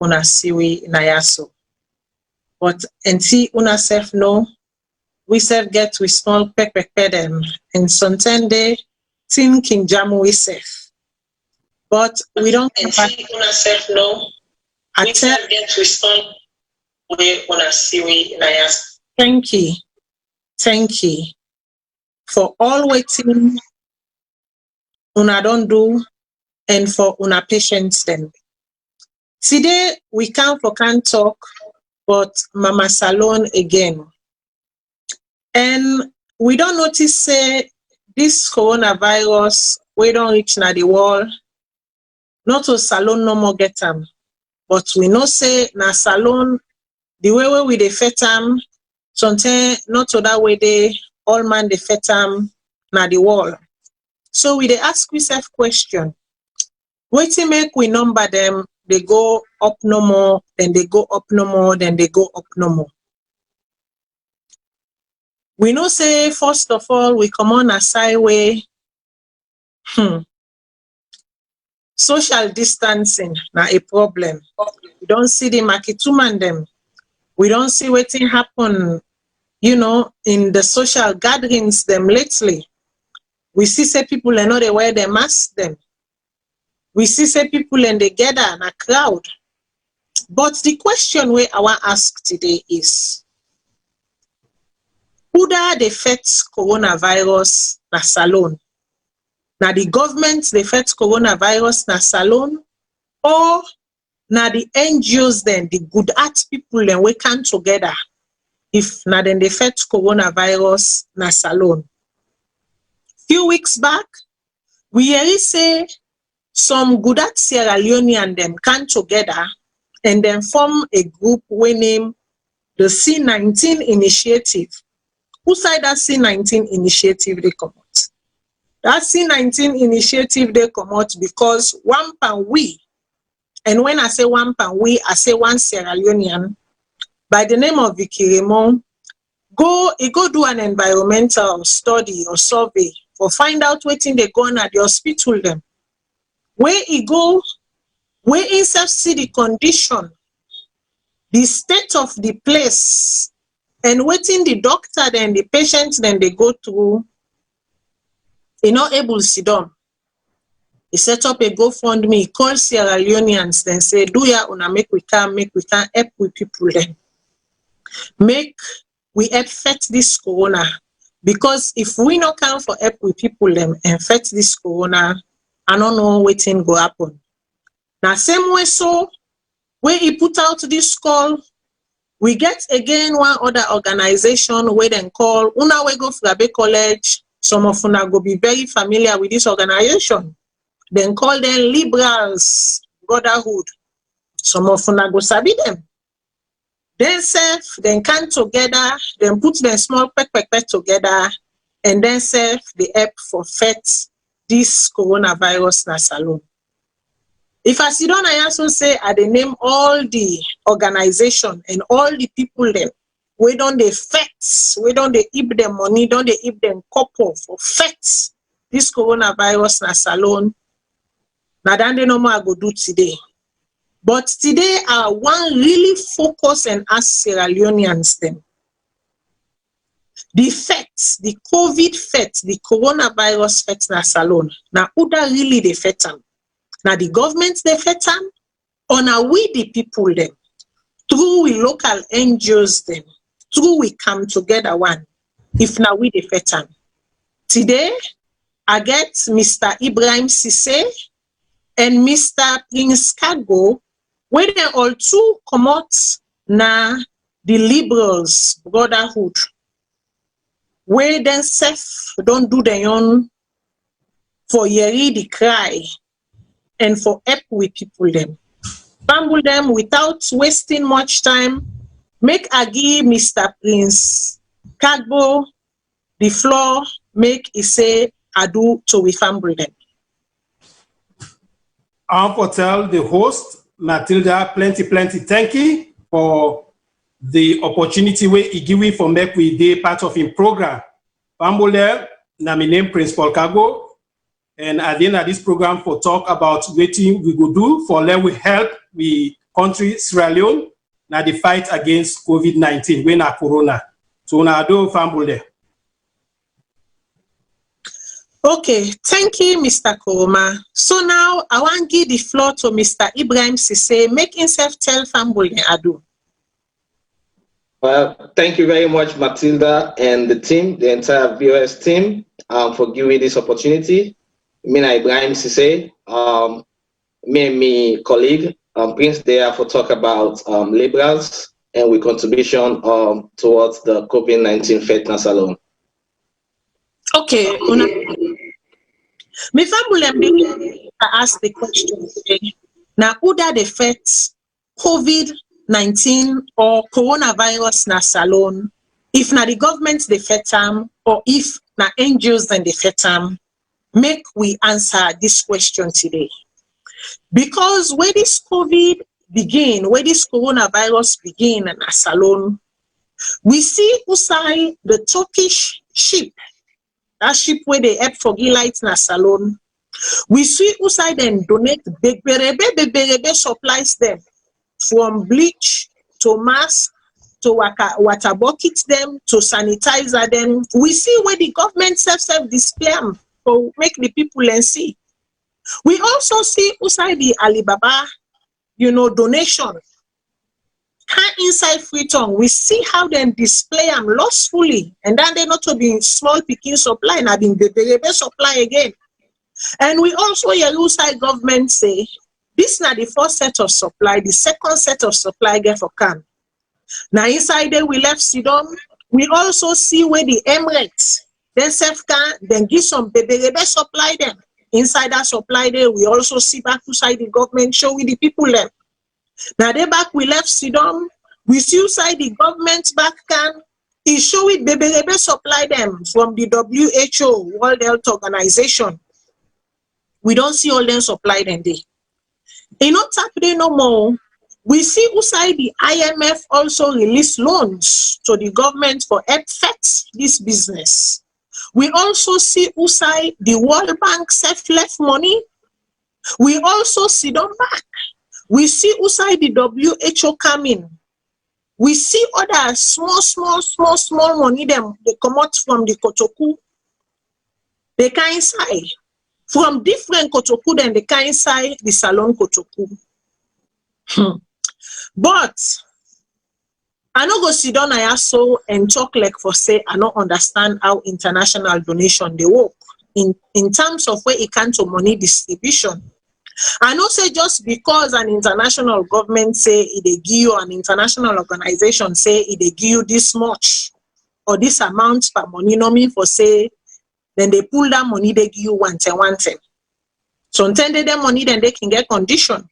una siwi na yaso. But enti una self know, we self get we small peck them, and sometimes they think in jamu we self. But we don't enti una self know, we self get we small we una siwi na yaso. Thank you for all waiting una don't do and for una patience then. Today we come for can talk, but Mama Salone again. And we don't notice say this coronavirus we don't reach na the world. Not to Salone no more get them. But we know say na Salone the way we dey fet am, sometimes not to that way they all man dey fet am na the wall. So we dey ask ourselves question. Wetin make we number them, they go up no more, then they go up no more, then they go up no more. We know say first of all we come on a side way. Social distancing na a problem. We don't see the market woman them. We don't see wetin happen, in the social gatherings them lately. We see say people are not they wear their masks them. We see say people and they gather in a crowd. But the question we I want to ask today is, who da they fet coronavirus na Salone? Na the government they fet coronavirus na Salone, or na the NGOs then, the good art people then we come together. If na then they fet coronavirus na Salone. Few weeks back, we hear say some good at Sierra Leone and them come together and then form a group we name the C19 Initiative. Who side that C19 Initiative they come out? That C19 Initiative they come out because one pan we, and when I say one pan we, I say one Sierra Leonean by the name of Vicky Raymond go do an environmental study or survey for find out what thing they go on at the hospital them. Where he go, where he see the condition, the state of the place, and waiting the doctor then the patient then they go through, not able to sit down. He set up a GoFundMe, call Sierra Leoneans, then say, do ya una make we can help with people then. Make we help fight this corona. Because if we not come for help with people them and fight this corona, I don't know what thing go happen. Now same way so, when he put out this call, we get again one other organization where they call Una we go Frabe College. Some of una go be very familiar with this organization. Then call them Liberals Brotherhood. Some of una go sabi them. Then then come together, then put them small peck together, and then the help for fight this coronavirus na Salone. If I sit down, I also say I they name all the organization and all the people them. We don't they fight, we don't they eat them money, don't they eat them couple for fight this coronavirus na Salone. Now then they know what I go do today. But today I want really focus and ask Sierra Leoneans them. The facts, the COVID facts, the coronavirus facts na Salone. Now who da really they fet them? Now the government they fet them? Or now we the people them? Through we local NGOs them? Through we come together one? If now we the fet them? Today I get Mr. Ibrahim Sise and Mr. Prince Kago, where they all two come out na the Liberals Brotherhood, where then don't do their own for yeri the cry and for help with people them. Bamble them without wasting much time. Make I give Mr. Prince Kago the floor, make he say ado to we famble them. I want to tell the host, Matilda, plenty, thank you for the opportunity we give me for make we be part of in program. Pambole, na my name Prince Paul Kago, and at the end of this program for talk about what we go do for let we help we country Sierra Leone na the fight against COVID-19 when na corona. So na do fumble there. Okay, thank you, Mr. Koroma. So now I want to give the floor to Mr. Ibrahim Sise, make himself tell Fambul Adu. Well, thank you very much, Matilda and the team, the entire VOS team, for giving me this opportunity. Mina Ibrahim Sise, me and my colleague, Prince there for talk about liberals and we contribution towards the COVID-19 fitness alone. Okay, me Fambul ask the question today. Now, who that affects COVID-19 or coronavirus na SALONE? If na the government they fet them, or if na NGOs then they fet them, make we answer this question today. Because where this COVID begin, where this coronavirus begin na SALONE, we see usai the Turkish ship, that ship where they help for lights na SALONE. We see usai them donate big supplies them, from bleach to mask to water buckets them to sanitizer them. We see where the government self display them to make the people and see. We also see inside the Alibaba, donation. Inside Freetown, we see how they display them lostfully, and then they not to be small picking supply and having the supply again. And we also hear inside government say, this not the first set of supply, the second set of supply get for can. Now inside there we left Sidon, we also see where the Emirates, then self can, then give some baby supply them. Inside that supply there, we also see back inside the government show with the people left. Now they back we left Sidon, we see inside the government back can, it show with baby supply them from the WHO, World Health Organization. We don't see all them supply them there. In not happening no more. We see inside the IMF also release loans to the government for effect this business. We also see inside the World Bank self-left money. We also see them back. We see inside the WHO coming. We see other small money them they come out from the Kotoku. They can inside. From different Kotoku, then they can inside the SALONE Kotoku. But I no go sit down so and talk like for say I don't understand how international donation they work in terms of where it can to money distribution. I know say just because an international government say it they give you, an international organization say it they give you this much or this amount per money, no mean for say then they pull that money, they give you one thing. So intended them money, then they can get condition.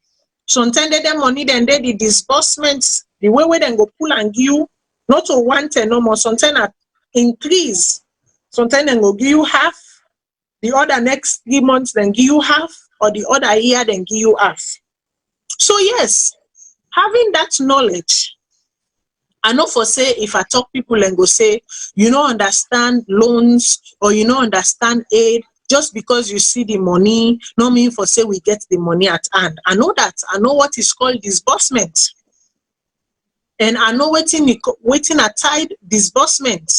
So intended them money, then they the disbursements, the way where then go pull and give you, not to 110 no more, sometimes increase. Sometimes then go give you half, the other next 3 months then give you half, or the other year then give you half. So yes, having that knowledge, I know for say if I talk people and go say, you don't understand loans or you don't understand aid, just because you see the money, no mean for say we get the money at hand. I know that. I know what is called disbursement. And I know waiting a tied disbursement.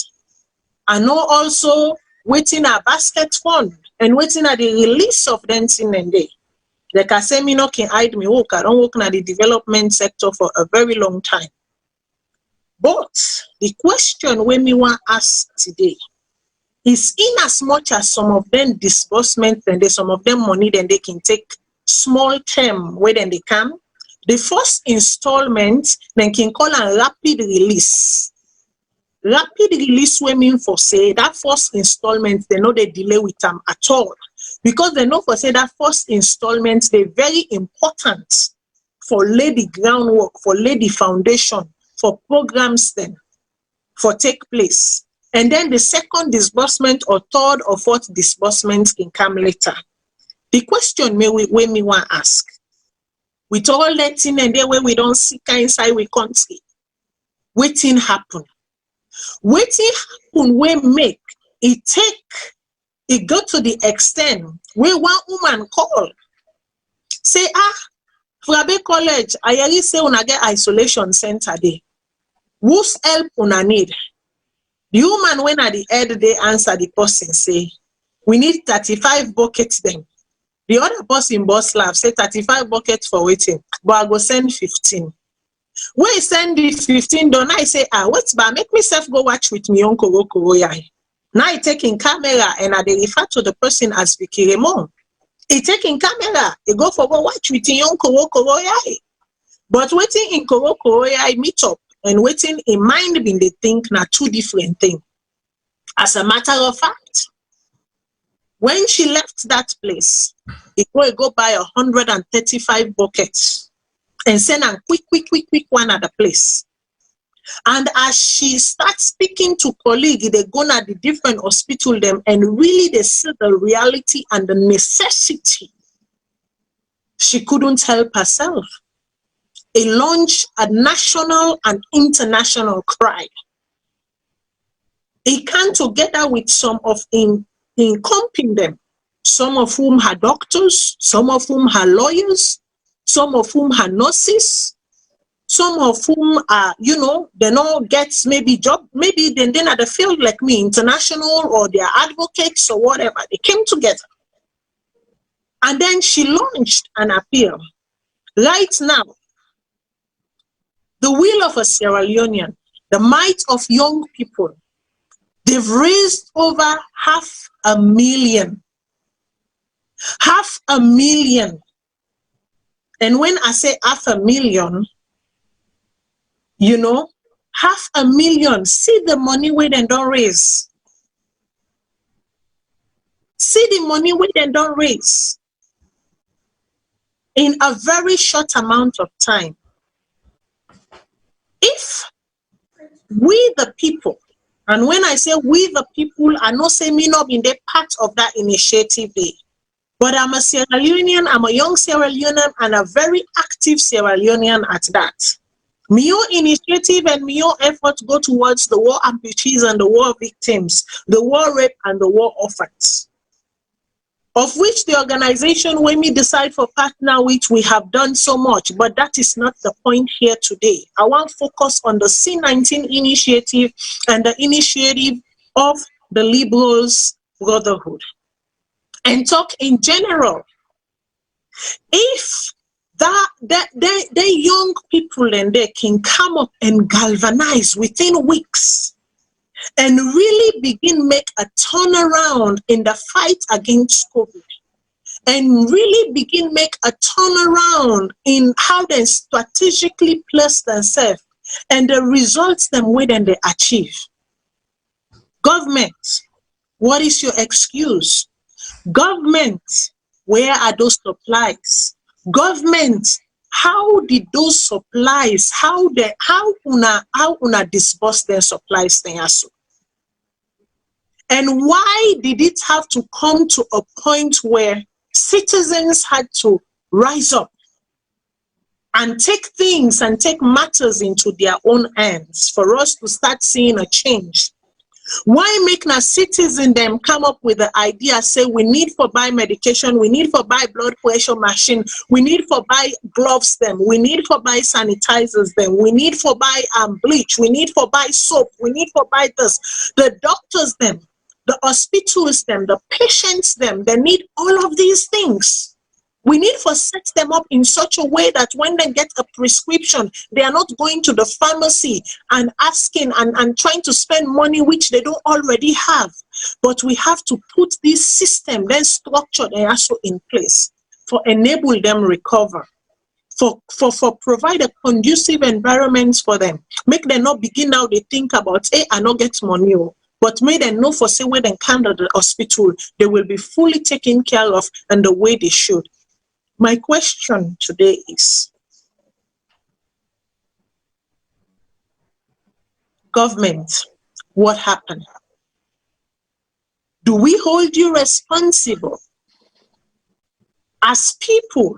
I know also waiting a basket fund and waiting at the release of them thing and day. Like I say, me no can hide me work. I don't work in the development sector for a very long time. But the question when me want to ask today is, in as much as some of them disbursement and some of them money, then they can take small term where then they can. The first installment then can call a rapid release. Rapid release we mean for say that first installment they know they delay with them at all, because they know for say that first installment they very important for lay the groundwork, for lay the foundation, for programs then for take place. And then the second disbursement or third or fourth disbursement can come later. The question me want to ask, with all that in and there where we don't see inside we country, waiting happen. Waiting happen we make it go to the extent where one woman call, say, Frabe College, I already say una get isolation center there. Whose help una need? The woman when at the head they answer the person say, we need 35 buckets then. The other person boss laugh say 35 buckets for waiting, but I go send 15. When I send the 15 done, I say, what's ba make myself go watch with me uncle Koroyai. Now I taking camera and I refer to the person as Vicky Raymond. He taking camera, he go for go watch with me uncle Koroyai. But waiting in Koroyai meet up and waiting in mind being they think na two different things. As a matter of fact, when she left that place, it will go buy 135 buckets and send a quick one at the place. And as she starts speaking to colleagues, they go at the different hospital them and really they see the reality and the necessity. She couldn't help herself. It launched a national and international cry. It came together with some of encompassing them, some of whom are doctors, some of whom are lawyers, some of whom are nurses, some of whom are, they don't get maybe job, maybe then at the field like me, international, or they are advocates or whatever. They came together. And then she launched an appeal. Right now, the will of a Sierra Leonean, the might of young people, they've raised over 500,000. 500,000. And when I say 500,000, 500,000, see the money where they don't raise. See the money where they don't raise. In a very short amount of time. If we the people, and when I say we the people, I not say me not being the part of that initiative day. But I'm a Sierra Leonean, I'm a young Sierra Leonean, and a very active Sierra Leonean at that. Mio initiative and Mio effort go towards the war amputees and the war victims, the war rape and the war orphans. Of which the organization when we decide for partner which we have done so much, but that is not the point here today. I want to focus on the C19 initiative and the initiative of the Liberals Brotherhood. And talk in general. If the young people and they can come up and galvanize within weeks and really begin make a turnaround in the fight against COVID and really begin make a turnaround in how they strategically place themselves and the results them when they achieve. Government, what is your excuse? Government, where are those supplies? Government, how did those supplies, how una disburse their supplies then also? And why did it have to come to a point where citizens had to rise up and take things and take matters into their own hands for us to start seeing a change? Why make na citizen them come up with the idea, say we need for buy medication, we need for buy blood pressure machine, we need for buy gloves them, we need for buy sanitizers them, we need for buy bleach, we need for buy soap, we need for buy this. The doctors them, the hospitals them, the patients them, they need all of these things. We need for set them up in such a way that when they get a prescription, they are not going to the pharmacy and asking and trying to spend money which they don't already have. But we have to put this system, then structure, and also in place for enable them recover, for provide a conducive environment for them. Make them not begin now they think about, hey, I not get money. But may they know for say when they come to the hospital, they will be fully taken care of and the way they should. My question today is, government, what happened? Do we hold you responsible as people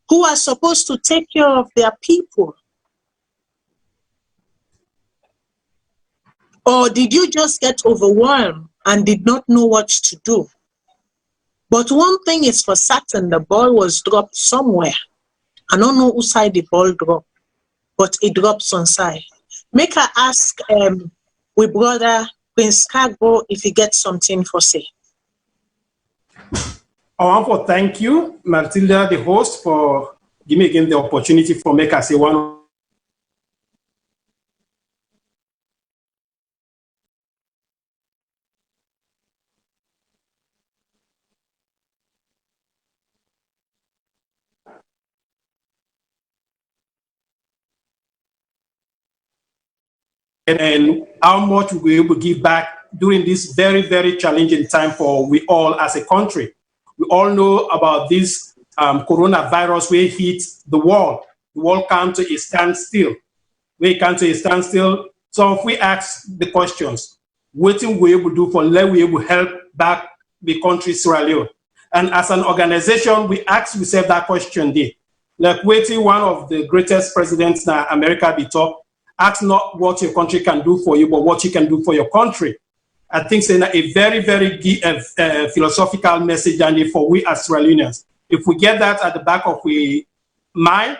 who are supposed to take care of their people? Or did you just get overwhelmed and did not know what to do? But one thing is for certain, the ball was dropped somewhere. I don't know who side the ball drop, but it drops on side. Make her ask we brother Prince Cargo if he gets something for say. I want to thank you, Matilda, the host, for giving me again the opportunity for make us say one. And how much we will able to give back during this very, very challenging time for we all as a country. We all know about this coronavirus where it hit the world. The world came to a standstill. We come to a standstill. So if we ask the questions, what we able to do for let we able to help back the country Sierra Leone? And as an organization, we ask ourselves that question there. Like waiting one of the greatest presidents in America be taught, ask not what your country can do for you, but what you can do for your country. I think it's a very, very philosophical message and for we as Sierra Leoneans. If we get that at the back of our mind,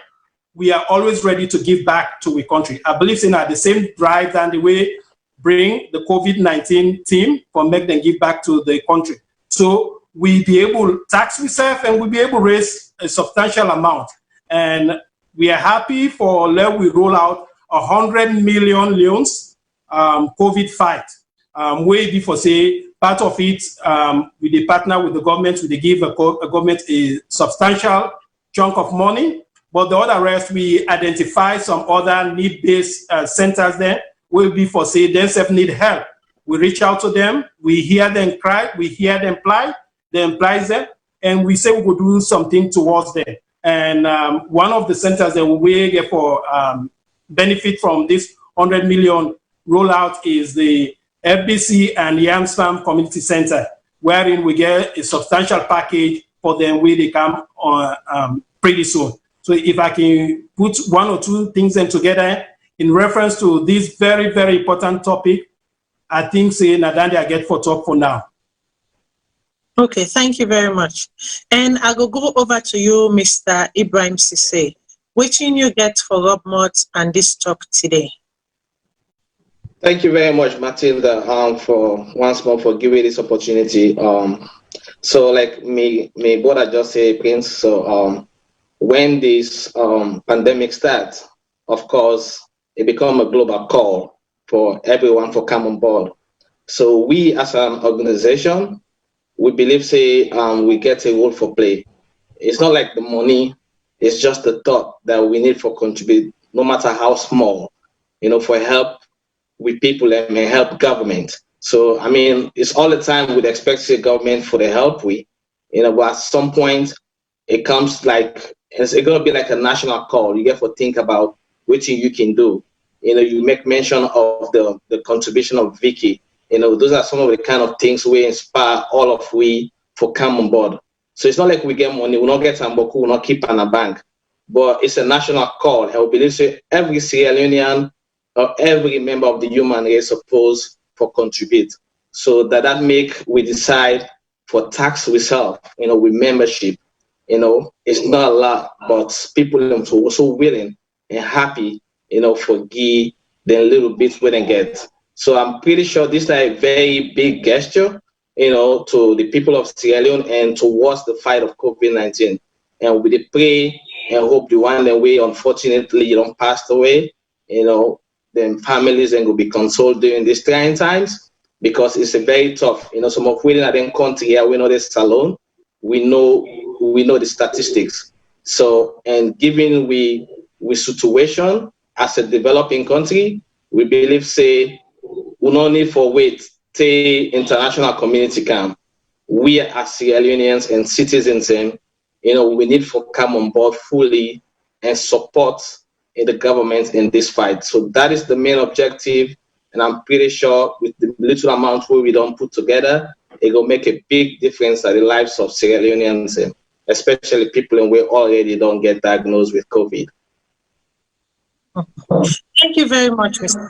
we are always ready to give back to the country. I believe in the same drive and the way bring the COVID-19 team for make them give back to the country. So we be able to tax ourselves and we'll be able to raise a substantial amount. And we are happy for let we roll out 100 million loans COVID fight. Way before say part of it with the partner with the government, we give a government a substantial chunk of money, but the other rest we identify some other need-based centers there. Will be for say themselves need help. We reach out to them, we hear them cry, we hear them apply, they apply them, and we say we will do something towards them. And one of the centers that we get for benefit from this 100 million rollout is the FBC and Yams Farm Community Center, wherein we get a substantial package for them where they come on pretty soon. So if I can put one or two things in together in reference to this very, very important topic, I think say Nadandi I get for talk for now. Okay, thank you very much. And I will go over to you, Mr. Ibrahim Sise. Which you get for Rob Mott and this talk today? Thank you very much, Matilda, for once more for giving this opportunity. So like me brother just said, Prince, so when this pandemic starts, of course, it become a global call for everyone to come on board. So we as an organization, we believe say we get a role for play. It's not like the money, it's just the thought that we need for contribute, no matter how small, for help with people and help government. So, I mean, it's all the time we'd expect the government for the help but at some point it comes like, it's going to be like a national call. You get to think about what you can do. You make mention of the contribution of Vicky. Those are some of the kind of things we inspire all of we for come on board. So it's not like we get money, we'll not get Amboku, we'll not keep on a bank, but it's a national call. I believe so every Sierra Leonean or every member of the human race supposed for contribute. So that make we decide for tax reserve, with membership. It's not a lot, but people are also willing and happy, for give the little bit we they get. So I'm pretty sure this is a very big gesture, to the people of Sierra Leone and towards the fight of COVID-19. And we pray and hope the one that we unfortunately passed away, then families and will be consoled during these trying times, because it's a very tough, some of we in the country here, we know this SALONE, we know the statistics. So, and given we situation as a developing country, we believe say we no need for wait till international community come. We as Sierra Leoneans and citizens, we need for come on board fully and support in the government in this fight. So that is the main objective, and I'm pretty sure with the little amount we don't put together, it will make a big difference in the lives of Sierra Leoneans, especially people who already don't get diagnosed with COVID. Thank you very much, Mr.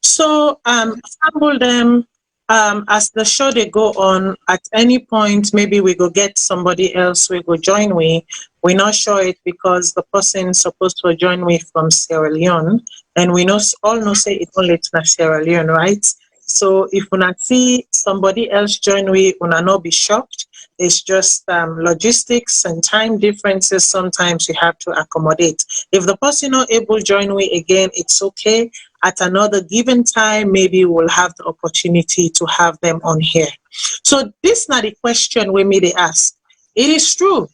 So, sample them as the show they go on. At any point, maybe we go get somebody else we go join with We're not sure it because the person supposed to join me from Sierra Leone, and we all know say it only to Sierra Leone, right? So if una see somebody else join we, una not be shocked. It's just logistics and time differences. Sometimes you have to accommodate. If the person not able to join we again, it's okay. At another given time, maybe we'll have the opportunity to have them on here. So this is not the question we may ask. It is true.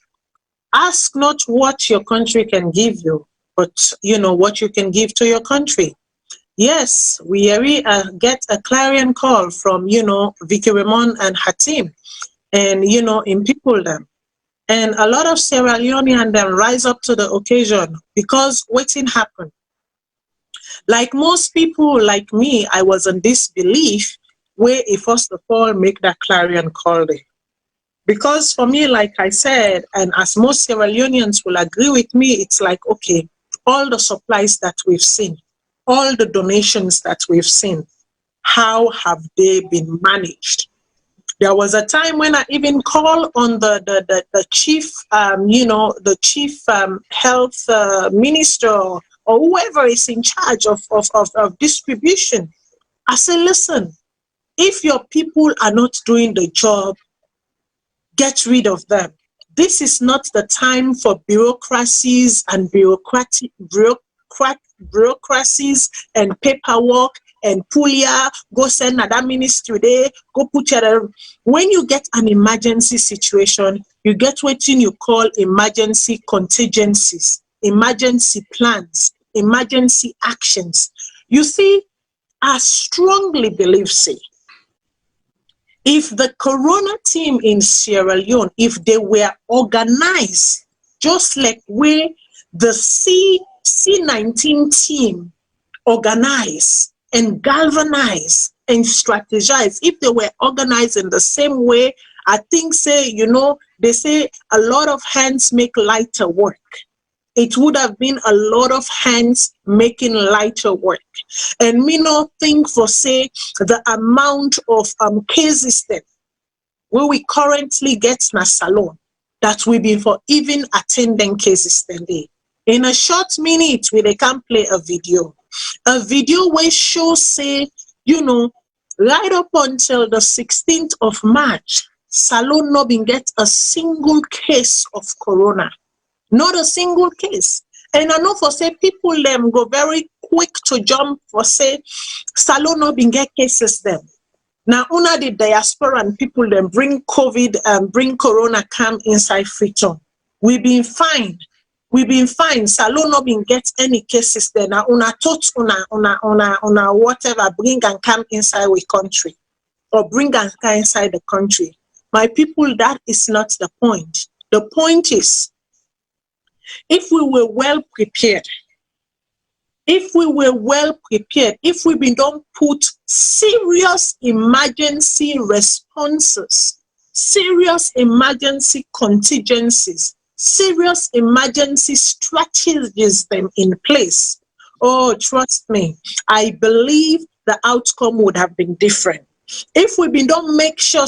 Ask not what your country can give you, but what you can give to your country. Yes, we get a clarion call from Vicky Ramon and her team, and in people them, and a lot of Sierra Leonean them rise up to the occasion because waiting happened. Like most people, like me, I was in disbelief where it first of all make that clarion call there. Because for me, like I said, and as most Sierra Leoneans will agree with me, it's like, okay, all the supplies that we've seen, all the donations that we've seen, how have they been managed? There was a time when I even called on the chief, the chief health minister or whoever is in charge of distribution. I said, listen, if your people are not doing the job, get rid of them. This is not the time for bureaucracies and bureaucracies and paperwork and pulia, go send another ministry there, go put your... When you get an emergency situation, you get what you call emergency contingencies, emergency plans, emergency actions. You see, I strongly believe, if the Corona team in Sierra Leone, if they were organized, just like where the C19 team organized and galvanized and strategized, if they were organized in the same way, I think, they say a lot of hands make lighter work. It would have been a lot of hands making lighter work. And me not think for the amount of cases that where we currently get na SALONE that we be for even attending cases today. In a short minute, they can play a video where shows right up until the 16th of March, SALONE not been get a single case of Corona. Not a single case. And I know for people them go very quick to jump for SALONE not been get cases them. Now una the diaspora and people them bring COVID and bring Corona come inside Freetown. We've been fine. SALONE not been get any cases there. Now una touch una whatever bring and come inside we country or bring and come inside the country. My people, that is not the point. The point is, if we were well prepared, if we don't put serious emergency responses, serious emergency contingencies, serious emergency strategies them in place, oh, trust me, I believe the outcome would have been different. If we don't make sure,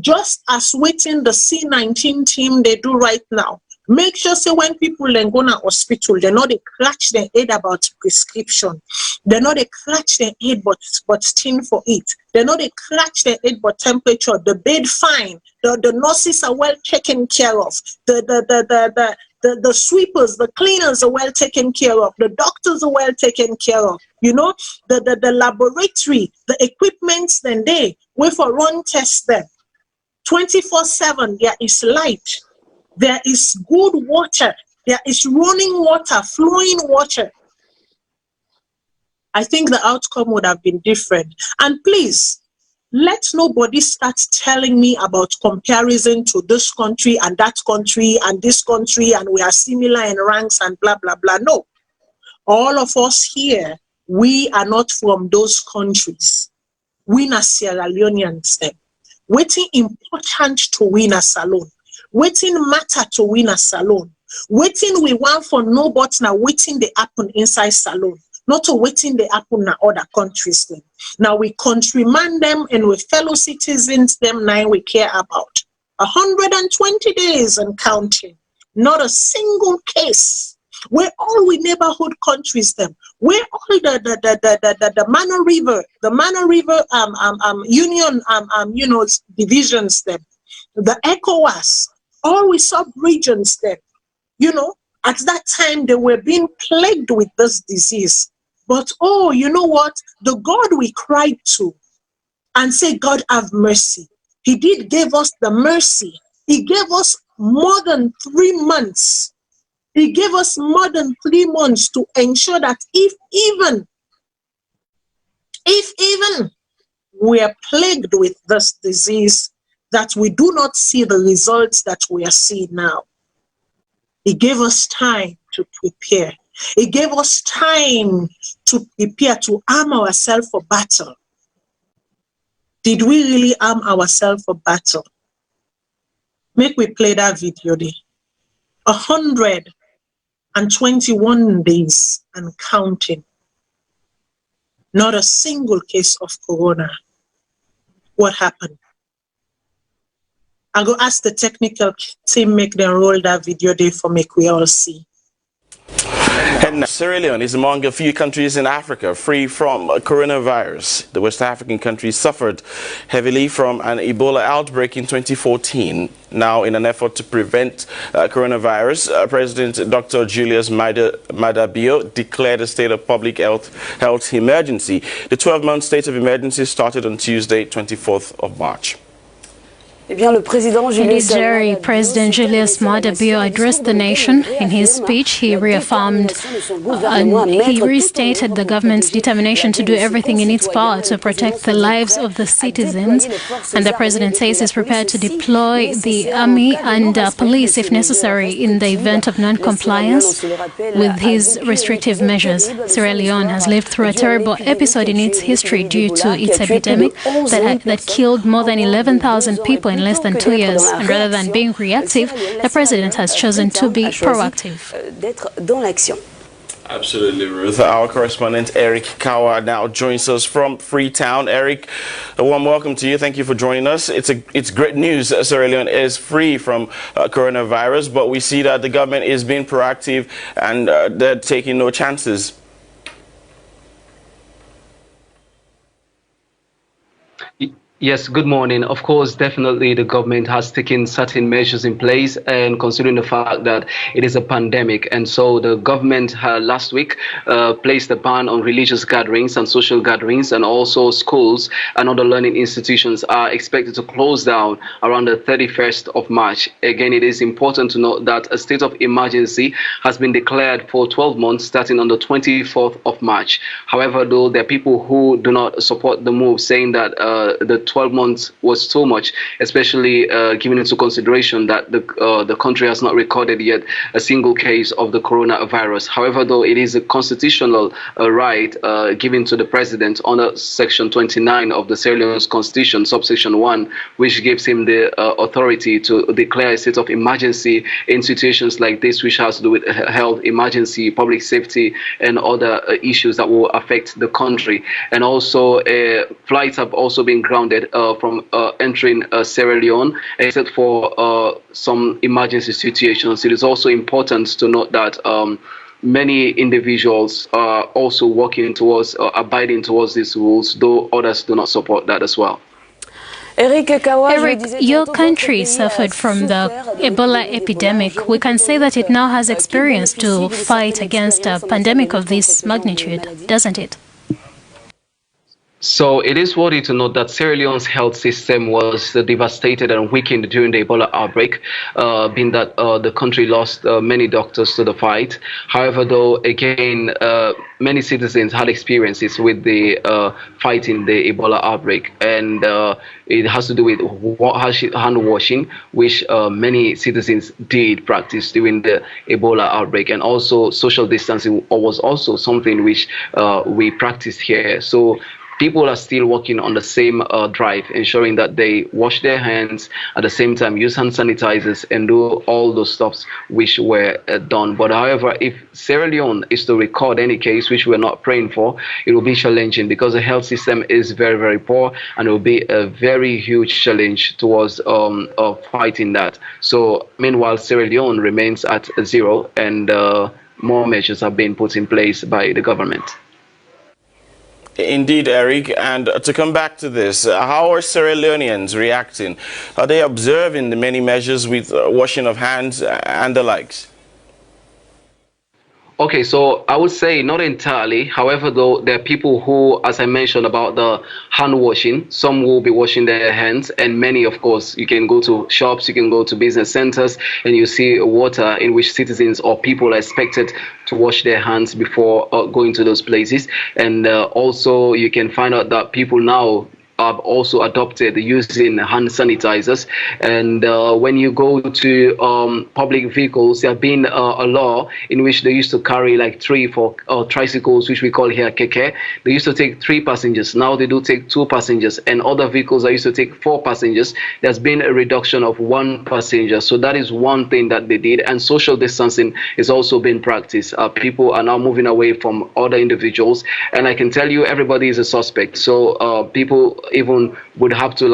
just as waiting the C19 team they do right now, make sure when people then go to hospital, they know they scratch their head about prescription. They know they scratch their head but thin for it. They know they scratch their head but temperature. The bed fine. The nurses are well taken care of. The sweepers, the cleaners are well taken care of. The doctors are well taken care of. The laboratory, the equipments, then they wait for run test them. 24/7, there is light. There is good water. There is running water, flowing water. I think the outcome would have been different. And please, let nobody start telling me about comparison to this country and that country and this country and we are similar in ranks and blah, blah, blah. No. All of us here, we are not from those countries. We are Sierra Leoneans. Waiting important to win a SALONE. Waiting matter to win a SALONE. Waiting we want for no but now waiting they happen inside SALONE. Not to waiting they happen in other countries. Then. Now we countryman them and we fellow citizens them now we care about. 120 days and counting. Not a single case. Where all we neighborhood countries them, where all the Manor River Union divisions them, the ECOWAS, all we sub-regions them, at that time they were being plagued with this disease. But oh, you know what? The God we cried to and say, God have mercy. He did give us the mercy. He gave us more than 3 months. He gave us more than 3 months to ensure that if even we are plagued with this disease, that we do not see the results that we are seeing now. He gave us time to prepare. He gave us time to prepare, to arm ourselves for battle. Did we really arm ourselves for battle? Make we play that video there. 121 days and counting. Not a single case of corona. What happened? I'll go ask the technical team make them roll that video there for make we all see. And Sierra Leone is among a few countries in Africa free from coronavirus. The West African country suffered heavily from an Ebola outbreak in 2014. Now, in an effort to prevent coronavirus, President Dr. Julius Maada Bio declared a state of public health emergency. The 12-month state of emergency started on Tuesday, 24th of March. In Nigeria, President Julius Maada Bio addressed the nation. In his speech, he reaffirmed and he restated the government's determination to do everything in its power to protect the lives of the citizens. And the president says he's prepared to deploy the army and police if necessary in the event of non-compliance with his restrictive measures. Sierra Leone has lived through a terrible episode in its history due to its epidemic that killed more than 11,000 people in less than 2 years, and rather than being reactive, the president has chosen to be proactive. Absolutely, Ruth. Our correspondent Eric Kawa now joins us from Freetown. Eric, a warm welcome to you. Thank you for joining us. It's great news Sierra Leone is free from coronavirus, but we see that the government is being proactive and they're taking no chances. Yes, good morning. Of course, definitely the government has taken certain measures in place, and considering the fact that it is a pandemic. And so the government last week placed a ban on religious gatherings and social gatherings, and also schools and other learning institutions are expected to close down around the 31st of March. Again, it is important to note that a state of emergency has been declared for 12 months starting on the 24th of March. However, though, there are people who do not support the move, saying that the 12 months was too much, especially given into consideration that the country has not recorded yet a single case of the coronavirus. However, though, it is a constitutional right given to the president under Section 29 of the Sierra Leone's Constitution, subsection 1, which gives him the authority to declare a state of emergency in situations like this, which has to do with health emergency, public safety, and other issues that will affect the country. And also, flights have also been grounded from entering Sierra Leone, except for some emergency situations. It is also important to note that many individuals are also working towards abiding towards these rules, though others do not support that as well. Eric, your country suffered from the Ebola epidemic. We can say that it now has experience to fight against a pandemic of this magnitude, doesn't it? So it is worthy to note that Sierra Leone's health system was devastated and weakened during the Ebola outbreak, being that the country lost many doctors to the fight. However, though, again, many citizens had experiences with the fighting the Ebola outbreak, and it has to do with hand washing, which many citizens did practice during the Ebola outbreak, and also social distancing was also something which we practiced here. So people are still working on the same drive, ensuring that they wash their hands, at the same time use hand sanitizers and do all those stuffs which were done. But however, if Sierra Leone is to record any case, which we're not praying for, it will be challenging because the health system is very, very poor, and it will be a very huge challenge towards fighting that. So meanwhile, Sierra Leone remains at 0, and more measures have been put in place by the government. Indeed, Eric. And to come back to this, how are Sierra Leoneans reacting? Are they observing the many measures with washing of hands and the likes? Okay, so I would say not entirely. However, though, there are people who, as I mentioned about the hand washing, some will be washing their hands, and many, of course, you can go to shops, you can go to business centers, and you see water in which citizens or people are expected to wash their hands before going to those places. And also, you can find out that people now have also adopted using hand sanitizers. And when you go to public vehicles, there have been a law in which they used to carry like 3 for tricycles, which we call here keke. They used to take 3 passengers. Now they do take 2 passengers. And other vehicles that used to take 4 passengers, there's been a reduction of 1 passenger. So that is one thing that they did. And social distancing is also being practiced. People are now moving away from other individuals. And I can tell you, everybody is a suspect. So people even would have to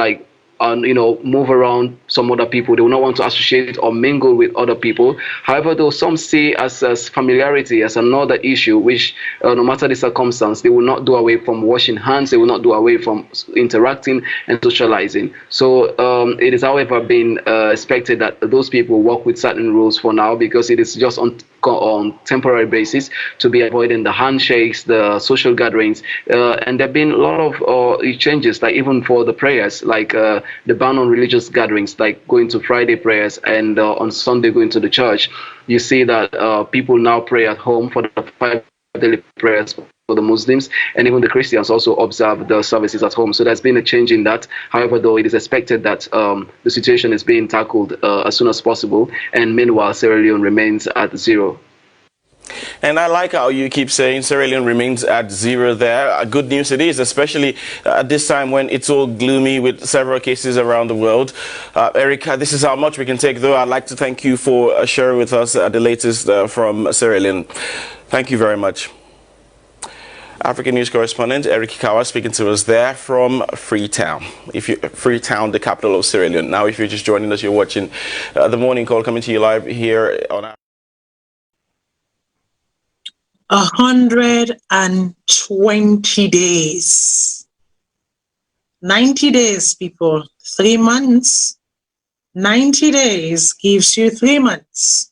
move around some other people. They will not want to associate or mingle with other people. However, though, some see as familiarity as another issue, which no matter the circumstance, they will not do away from washing hands. They will not do away from interacting and socializing. So it is, however, been expected that those people work with certain rules for now, because it is just on temporary basis to be avoiding the handshakes, the social gatherings, and there have been a lot of changes, like even for the prayers, like the ban on religious gatherings, like going to Friday prayers and on Sunday going to the church. You see that people now pray at home for the 5 daily prayers for the Muslims, and even the Christians also observe the services at home. So there's been a change in that. However, though, it is expected that the situation is being tackled as soon as possible, and meanwhile Sierra Leone remains at 0. And I like how you keep saying Sierra Leone remains at 0 there. Good news it is, especially at this time when it's all gloomy with several cases around the world. Eric, this is how much we can take, though. I'd like to thank you for sharing with us the latest from Sierra Leone. Thank you very much. African News correspondent Eric Kawa speaking to us there from Freetown. Freetown, the capital of Sierra Leone. Now, if you're just joining us, you're watching the morning call coming to you live here on 120 days. 90 days, people. 3 months. 90 days gives you 3 months.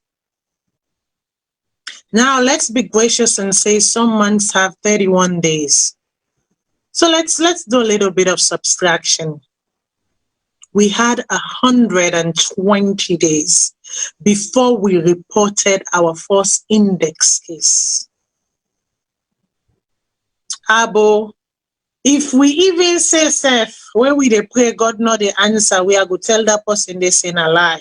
Now, let's be gracious and say some months have 31 days. So let's do a little bit of subtraction. We had 120 days before we reported our first index case. Abo, if we even say self, when we dey pray God not the answer, we are going to tell that person they saying a lie.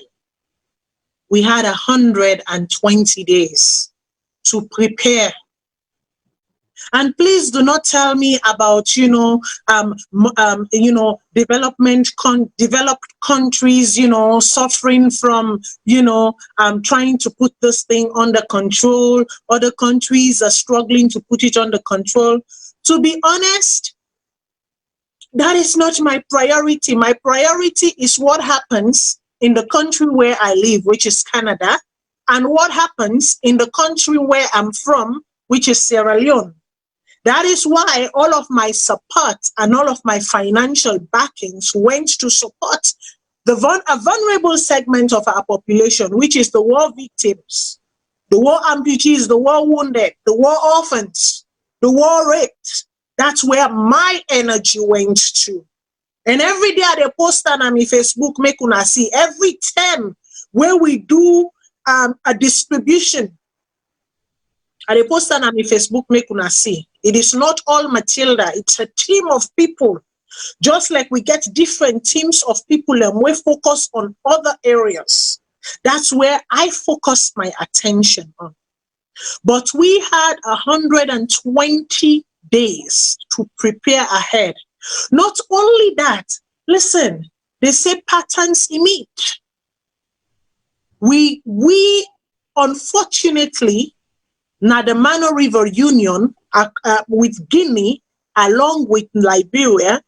We had 120 days to prepare. And please do not tell me about, developed countries, suffering from, trying to put this thing under control. Other countries are struggling to put it under control. To be honest, that is not my priority. My priority is what happens in the country where I live, which is Canada, and what happens in the country where I'm from, which is Sierra Leone. That is why all of my support and all of my financial backings went to support a vulnerable segment of our population, which is the war victims, the war amputees, the war wounded, the war orphans, the war raped. That's where my energy went to. And every day I post on my Facebook, make una see every time where we do a distribution. I post on my Facebook, make una see. It is not all Matilda. It's a team of people. Just like we get different teams of people and we focus on other areas. That's where I focus my attention on. But we had 120 days to prepare ahead. Not only that, listen, they say patterns emerge. We unfortunately, now the Mano River Union with Guinea, along with Liberia,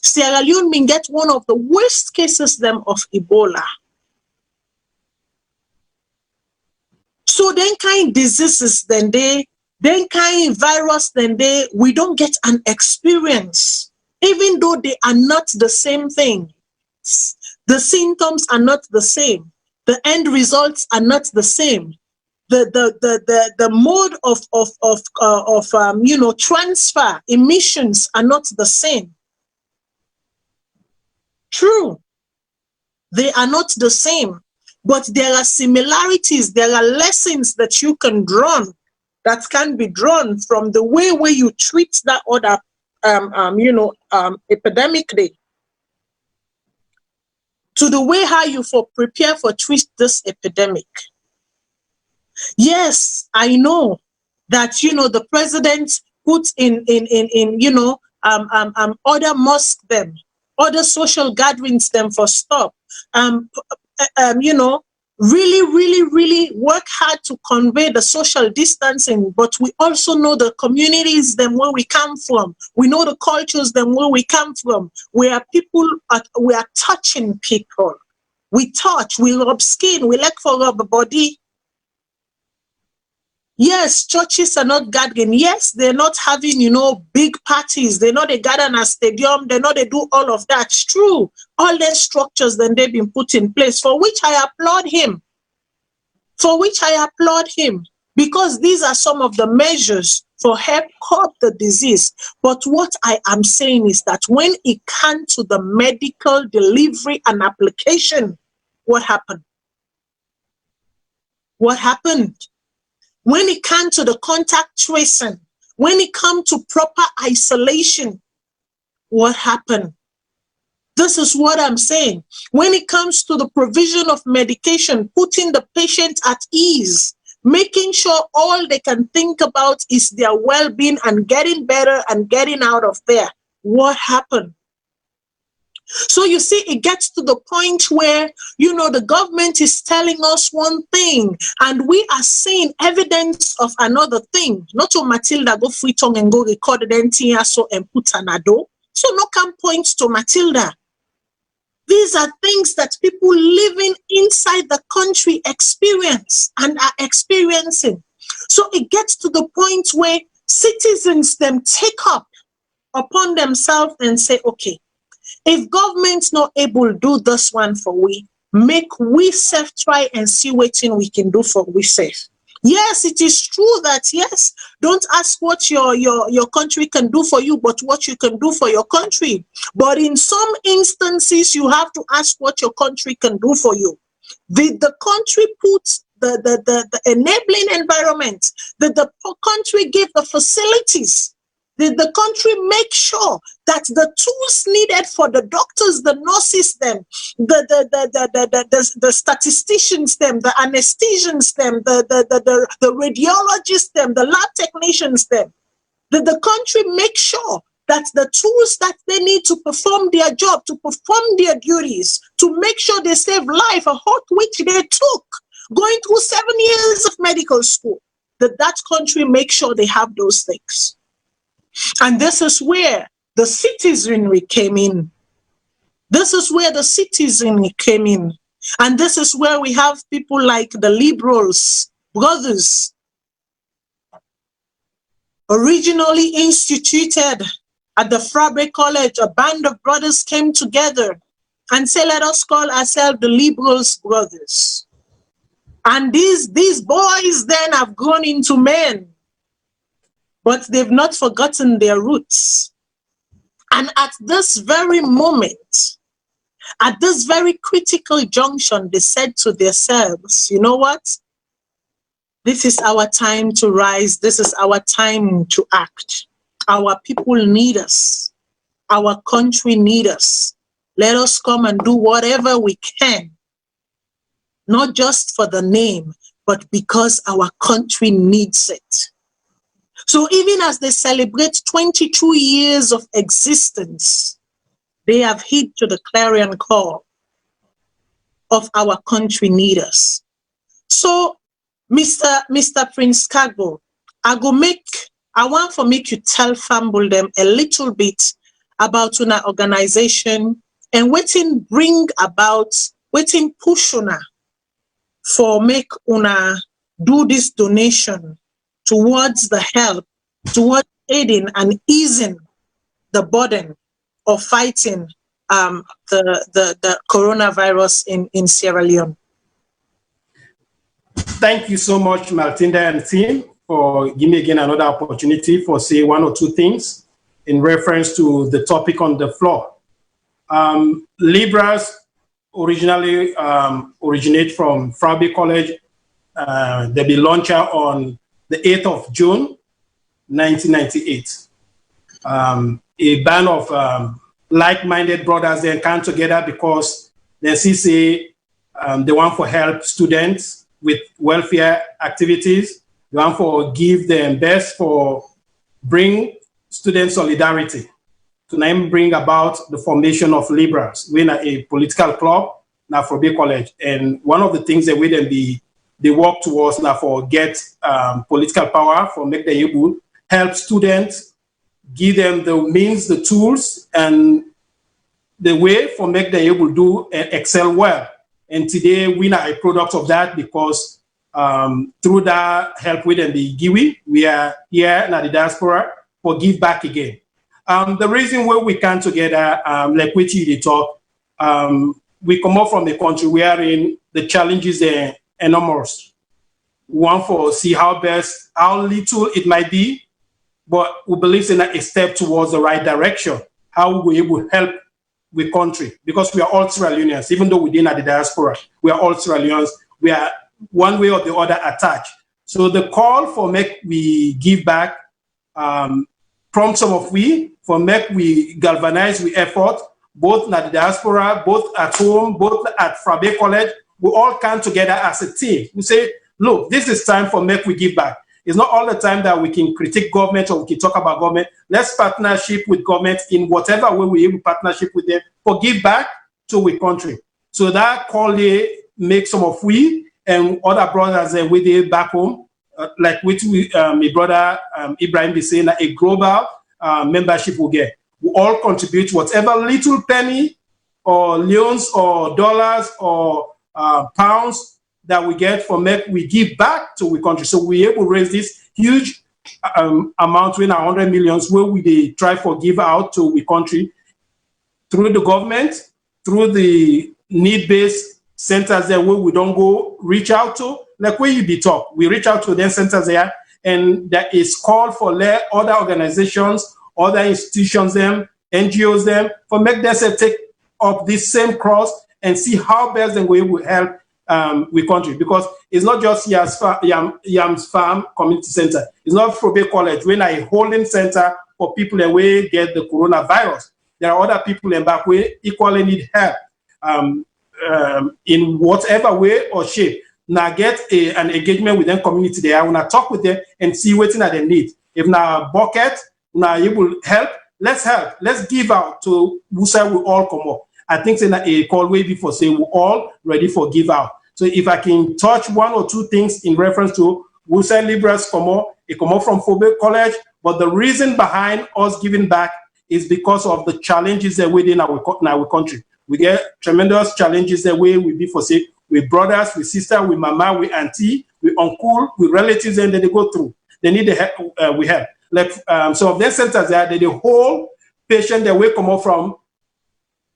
Sierra Leone may get one of the worst cases them of Ebola. So then kind diseases, then kind virus, we don't get an experience, even though they are not the same thing. The symptoms are not the same. The end results are not the same. The mode of transfer, emissions are not the same. True, they are not the same, but there are similarities. There are lessons that you can draw, that can be drawn from the way where you treat that other, epidemic day, to the way how you prepare for treat this epidemic. Yes, I know that, the president put in other mosque them, other social gatherings them for stop. Really work hard to convey the social distancing, but we also know the communities them where we come from. We know the cultures them where we come from. We are touching people. We touch, we rub skin, we like for rub body. Yes, churches are not gathering. Yes, they're not having, big parties. They're not a gather in a stadium. They're not, they do all of that. It's true. All their structures, then they've been put in place, for which I applaud him. Because these are some of the measures for help curb the disease. But what I am saying is that when it comes to the medical delivery and application, what happened? What happened? When it comes to the contact tracing, when it comes to proper isolation, what happened? This is what I'm saying. When it comes to the provision of medication, putting the patient at ease, making sure all they can think about is their well-being and getting better and getting out of there, what happened? So you see, it gets to the point where, the government is telling us one thing and we are seeing evidence of another thing. Not to Matilda go free tongue and go record the NTA so and put an ado. So no can point to Matilda. These are things that people living inside the country experience and are experiencing. So it gets to the point where citizens them take up upon themselves and say, okay, if government's not able to do this one for we, make we self try and see what thing we can do for we self. Yes, it is true that, yes, don't ask what your country can do for you, but what you can do for your country. But in some instances, you have to ask what your country can do for you. Did the country put the enabling environment? Did the country give the facilities? Did the country make sure that the tools needed for the doctors, the nurses, the statisticians, the anesthesians, the radiologists, the lab technicians, did the country make sure that the tools that they need to perform their job, to perform their duties, to make sure they save life, which they took, going through 7 years of medical school, that country make sure they have those things? And this is where the citizenry came in. This is where the citizenry came in. And this is where we have people like the liberals, brothers, originally instituted at the Fabre College. A band of brothers came together and said, let us call ourselves the liberals brothers. And these boys then have grown into men. But they've not forgotten their roots. And at this very moment, at this very critical junction, they said to themselves, you know what? This is our time to rise. This is our time to act. Our people need us. Our country needs us. Let us come and do whatever we can. Not just for the name, but because our country needs it. So even as they celebrate 22 years of existence, they have heed to the clarion call of our country need us. So, Mr. Prince Kagbo, I want for me to tell Fambul them a little bit about una organization and wetin bring about, wetin push una for make una do this donation towards the help, towards aiding and easing the burden of fighting the coronavirus in Sierra Leone. Thank you so much, Matilda and team, for giving me again another opportunity for say one or two things in reference to the topic on the floor. Libras originally originate from Frabe College. They be launched on the 8th of June, 1998. A band of like-minded brothers then come together because they say they want to help students with welfare activities. They want to give them best for bring student solidarity to then bring about the formation of Libras. We're a political club now for Bay College. And one of the things that we then they work towards now for get political power for make them able help students, give them the means, the tools, and the way for make them able to do and excel well. And today we are a product of that because through that help with the Giwi, we are here in the diaspora for give back again. The reason why we come together, like which you talk, we come up from the country wherein the challenges are enormous. We want to see how little it might be, but we believe in a step towards the right direction, how we will help the country, because we are all Sierra Leoneans, even though we're in the diaspora, we are all Sierra Leoneans, we are one way or the other attached. So the call for make we give back, prompt some of we, for make we galvanize we effort, both in the diaspora, both at home, both at Frabe College, we all come together as a team. We say, look, this is time for make we give back. It's not all the time that we can critique government or we can talk about government. Let's partnership with government in whatever way we have partnership with them for give back to our country. So that call they make some of we and other brothers with they back home, like with my brother Ibrahim be saying that a global membership will get. We all contribute whatever little penny or leones or dollars or pounds that we get from make we give back to the country. So we're able to raise this huge amount, 100 millions, where we try for give out to the country through the government, through the need-based centers there where we don't go reach out to, like where you be talk. We reach out to them centers there, and that is called for other organizations, other institutions, them, NGOs, them, for make them take up this same cross and see how best then we will help we country, because it's not just Yams Farm Community Center. It's not Frabe College. We're a holding center for people that we get the coronavirus. There are other people in back way equally need help in whatever way or shape. Now get an engagement with them community there. I want to talk with them and see what they need. If now bucket, now you will help. Let's help. Let's give out to Wusa. We all come up. I think it's a call way before say we're all ready for give out. So if I can touch one or two things in reference to Wusa Libras it come up from Frabe College, but the reason behind us giving back is because of the challenges that within our country. We get tremendous challenges that we be for say with brothers, with sister, with mama, with auntie, with uncle, with relatives, and they go through. They need the help. We help. Like some of their centers there, the whole patient that will come up from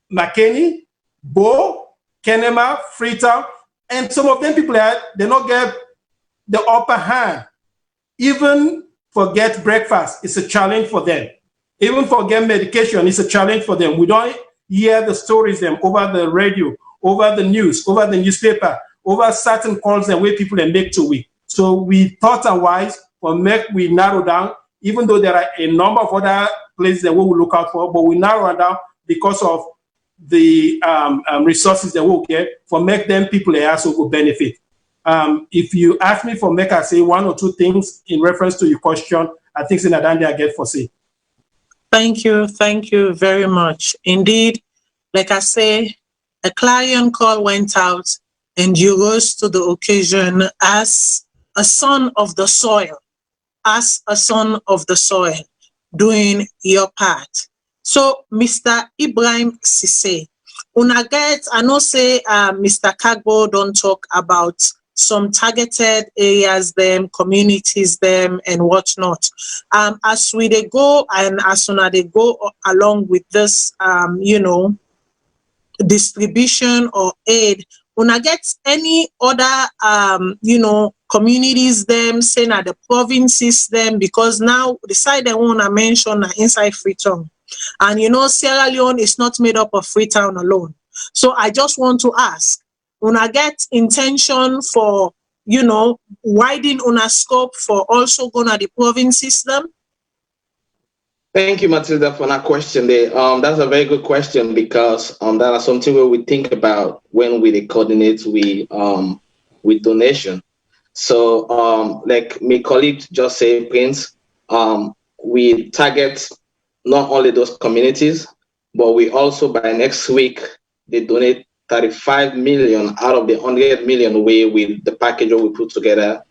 McKinney, Bo, Kenema, Freetown, and some of them people they not get the upper hand. Even forget breakfast, it's a challenge for them. Even forget medication, it's a challenge for them. We don't hear the stories them over the radio, over the news, over the newspaper, over certain calls and way people make to we. So we thought and wise for make we narrow down, even though there are a number of other places that we will look out for, but we narrow down because of the resources that we'll get for make them people they also will benefit. If you ask me for make I say one or two things in reference to your question, I think Sinadandi get for say. Thank you very much. Indeed, like I say, a clarion call went out and you rose to the occasion as a son of the soil, doing your part. So, Mr. Ibrahim Sise, I know say Mr. Kagbo don't talk about some targeted areas, them, communities, them, and whatnot. As we they go and as soon as they go along with this, distribution or aid, una get any other, communities, them, saying at the provinces, them, because now the side they want to mention are inside Freetown. And Sierra Leone is not made up of Freetown alone. So I just want to ask, una get intention for, widen una scope for also going to the province system? Thank you, Matilda, for that question there. That's a very good question because that is something where we think about when we coordinate with donation. So like my colleague just said, Prince, we target not only those communities, but we also by next week they donate 35 million out of the 100 million with the package that we put together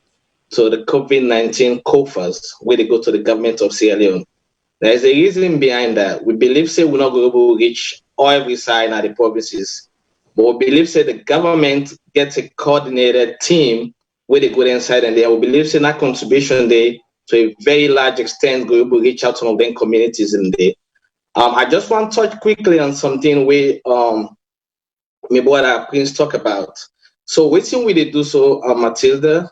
to the COVID-19 coffers where they go to the government of Sierra Leone. There is a reason behind that. We believe say we're not going to reach every side of the provinces, but we believe say the government gets a coordinated team where they go inside and they will believe say that contribution there to a very large extent going to reach out some of them communities in there. I just want to touch quickly on something where my brother Prince talk about. So what thing we did do so, Matilda,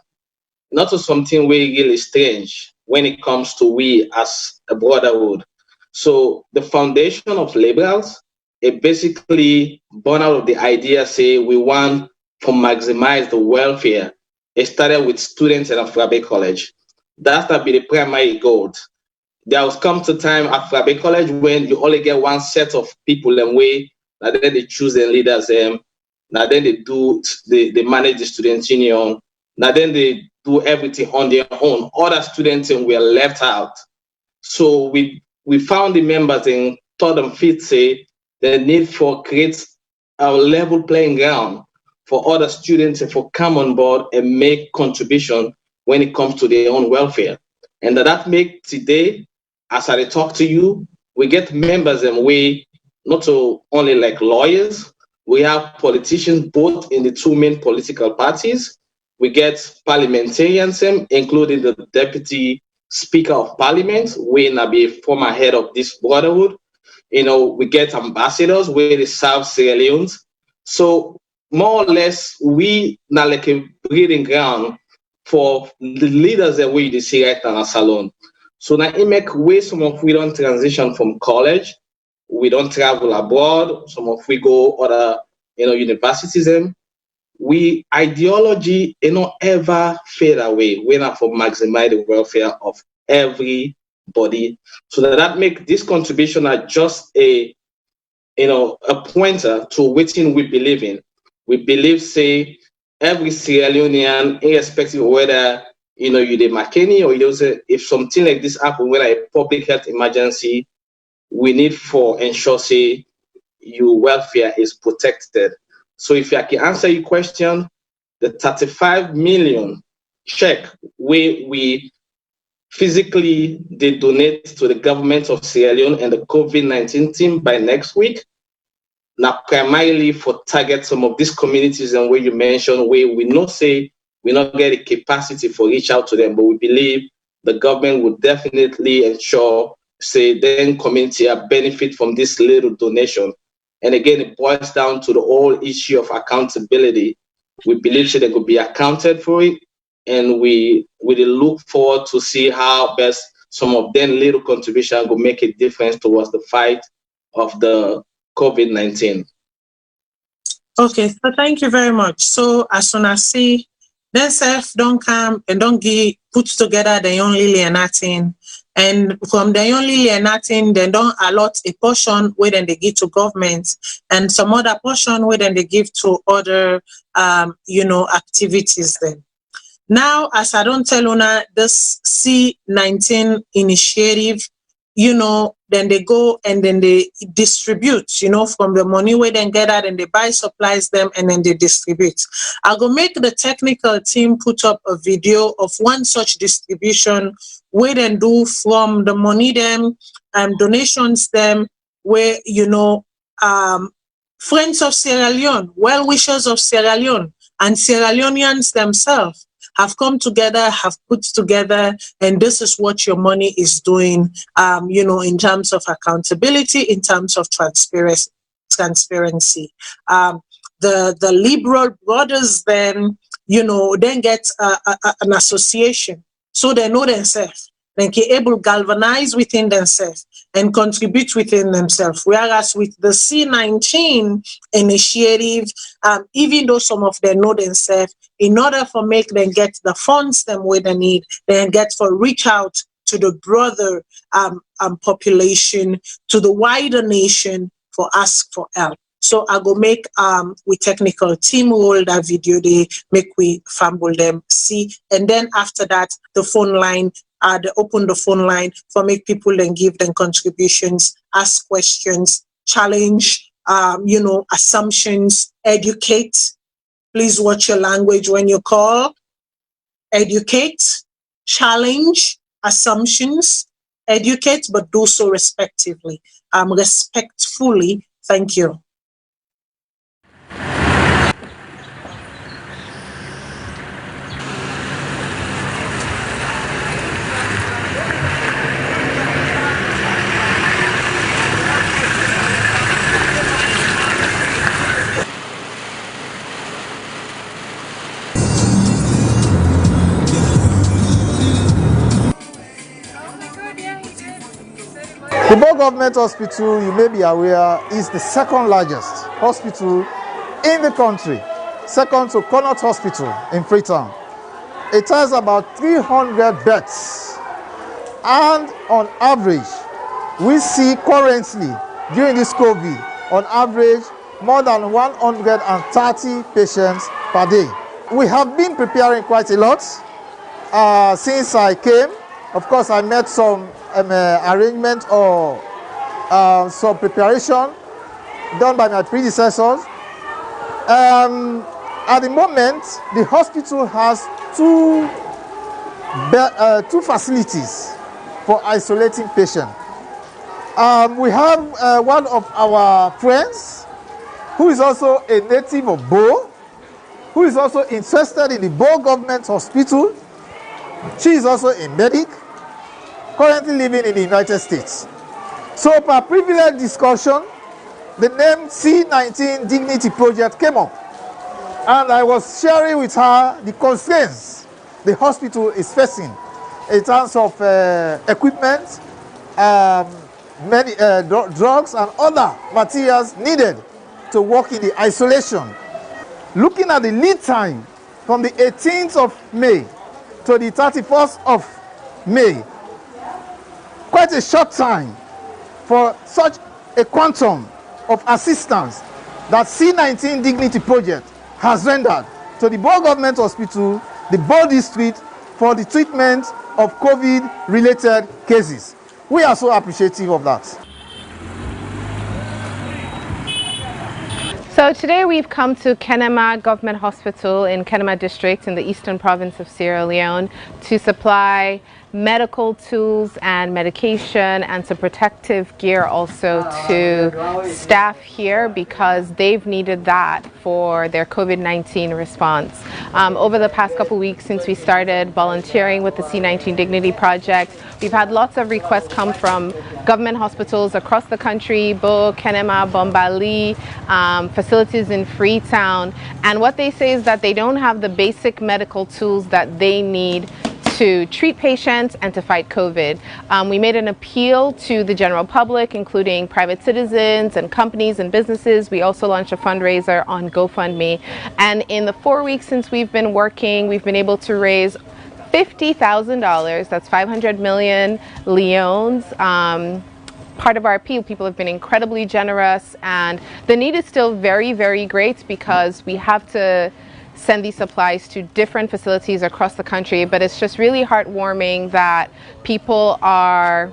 not to something really strange when it comes to we as a brotherhood. So the foundation of liberals, it basically born out of the idea, say we want to maximize the welfare. It started with students at Afrabe College. That's to be the primary goal. There was come to time at Afrabe College when you only get one set of people and way, and then they choose their leaders, now then they manage the student union, now then they do everything on their own. Other students were left out. So we found the members and thought them fit say the need for create a level playing ground for other students to come on board and make contribution when it comes to their own welfare. And that make today, as I talk to you, we get members and we not only like lawyers, we have politicians both in the two main political parties. We get parliamentarians, including the Deputy Speaker of Parliament, who will be a former head of this brotherhood. We get ambassadors where they serve Sierra Leone. So more or less, we now like a breeding ground for the leaders that we see right now at SALONE. So now it make way some of we don't transition from college, we don't travel abroad, some of we go other universities. We ideology ever fade away. We're not for maximize the welfare of everybody. So that make this contribution are just a pointer to which we believe in. We believe say every Sierra Leonean, irrespective of whether you the McKinney or if something like this happen, whether a public health emergency, we need for ensure say your welfare is protected. So if I can answer your question, the 35 million check where we physically they donate to the government of Sierra Leone and the COVID-19 team by next week, now primarily for target some of these communities and where you mentioned where we not say we not get the capacity for reach out to them, but we believe the government would definitely ensure say then community are benefit from this little donation. And again, it boils down to the whole issue of accountability. We believe that they could be accounted for it, and we look forward to see how best some of them little contribution will make a difference towards the fight of the COVID-19. Okay, so thank you very much. So as soon as see themselves don't come and don't put together the only Leonatine. And from the only nothing, they don't allot a portion where then they give to government and some other portion where then they give to other, activities then. Now, as I don't tell Una, this C19 initiative, then they go and then they distribute, from the money where they get out and they buy supplies them and then they distribute. I go make the technical team put up a video of one such distribution where they do from the money them and donations them where, friends of Sierra Leone, well-wishers of Sierra Leone and Sierra Leoneans themselves have come together, have put together, and this is what your money is doing, in terms of accountability, in terms of transparency. The liberal brothers then, then get an association, so they know themselves. They can able galvanize within themselves and contribute within themselves. Whereas with the C19 initiative, even though some of them know themselves, in order for make them get the funds them where they need, then get for reach out to the brother population, to the wider nation for ask for help. So I go make we technical team roll that video, they make we fumble them see, and then after that the phone line. They open the phone line for make people then give them contributions, ask questions, challenge, assumptions, educate. Please watch your language when you call. Educate, challenge, assumptions, educate, but do so respectively, respectfully. Thank you. The Bo Government Hospital, you may be aware, is the second largest hospital in the country, second to Connaught Hospital in Freetown. It has about 300 beds, and on average, we see currently during this COVID, on average, more than 130 patients per day. We have been preparing quite a lot since I came. Of course, I met some arrangement or some preparation done by my predecessors. At the moment, the hospital has two facilities for isolating patients. We have one of our friends who is also a native of Bo, who is also interested in the Bo Government Hospital. She is also a medic, currently living in the United States. So per privilege discussion, the name C19 Dignity Project came up. And I was sharing with her the constraints the hospital is facing in terms of equipment, many drugs and other materials needed to work in the isolation. Looking at the lead time from the 18th of May to the 31st of May, quite a short time for such a quantum of assistance that C19 Dignity Project has rendered to the Bo Government Hospital, the Bo District, for the treatment of COVID-related cases. We are so appreciative of that. So today we've come to Kenema Government Hospital in Kenema District in the Eastern Province of Sierra Leone to supply medical tools and medication and some protective gear also to staff here because they've needed that for their COVID-19 response. Over the past couple weeks since we started volunteering with the C19 Dignity Project, we've had lots of requests come from government hospitals across the country, Bo, Kenema, Bombali, facilities in Freetown, and what they say is that they don't have the basic medical tools that they need to treat patients and to fight COVID. We made an appeal to the general public, including private citizens and companies and businesses. We also launched a fundraiser on GoFundMe. And in the 4 weeks since we've been working, we've been able to raise $50,000, that's 500 million leones. Part of our appeal, people have been incredibly generous, and the need is still very, very great because we have to send these supplies to different facilities across the country, but it's just really heartwarming that people are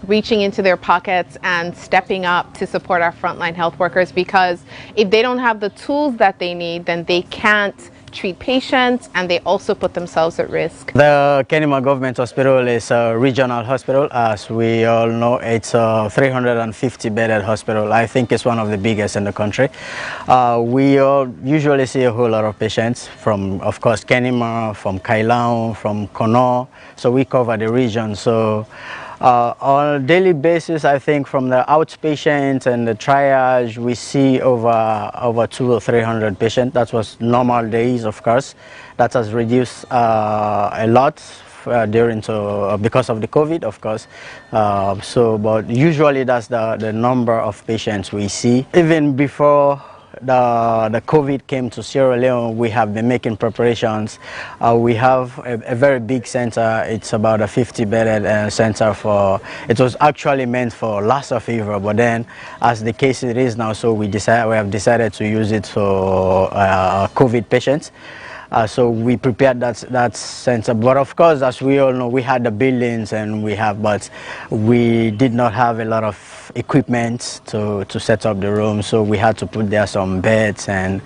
reaching into their pockets and stepping up to support our frontline health workers, because if they don't have the tools that they need, then they can't treat patients, and they also put themselves at risk. The Kenema Government Hospital is a regional hospital. As we all know, it's a 350-bedded hospital. I think it's one of the biggest in the country. We usually see a whole lot of patients from, of course, Kenema, from Kailahun, from Kono. So we cover the region. So on a daily basis, I think from the outpatients and the triage, we see over 200 or 300 patients. That was normal days, of course. That has reduced a lot because of the COVID, of course. But usually that's the number of patients we see. Even before the COVID came to Sierra Leone, we have been making preparations. We have a very big center. It's about a 50-bedded center it was actually meant for Lassa fever, but then as the case it is now, so we have decided to use it for COVID patients. So we prepared that center, but of course, as we all know, we had the buildings but we did not have a lot of equipment to set up the room, so we had to put there some beds and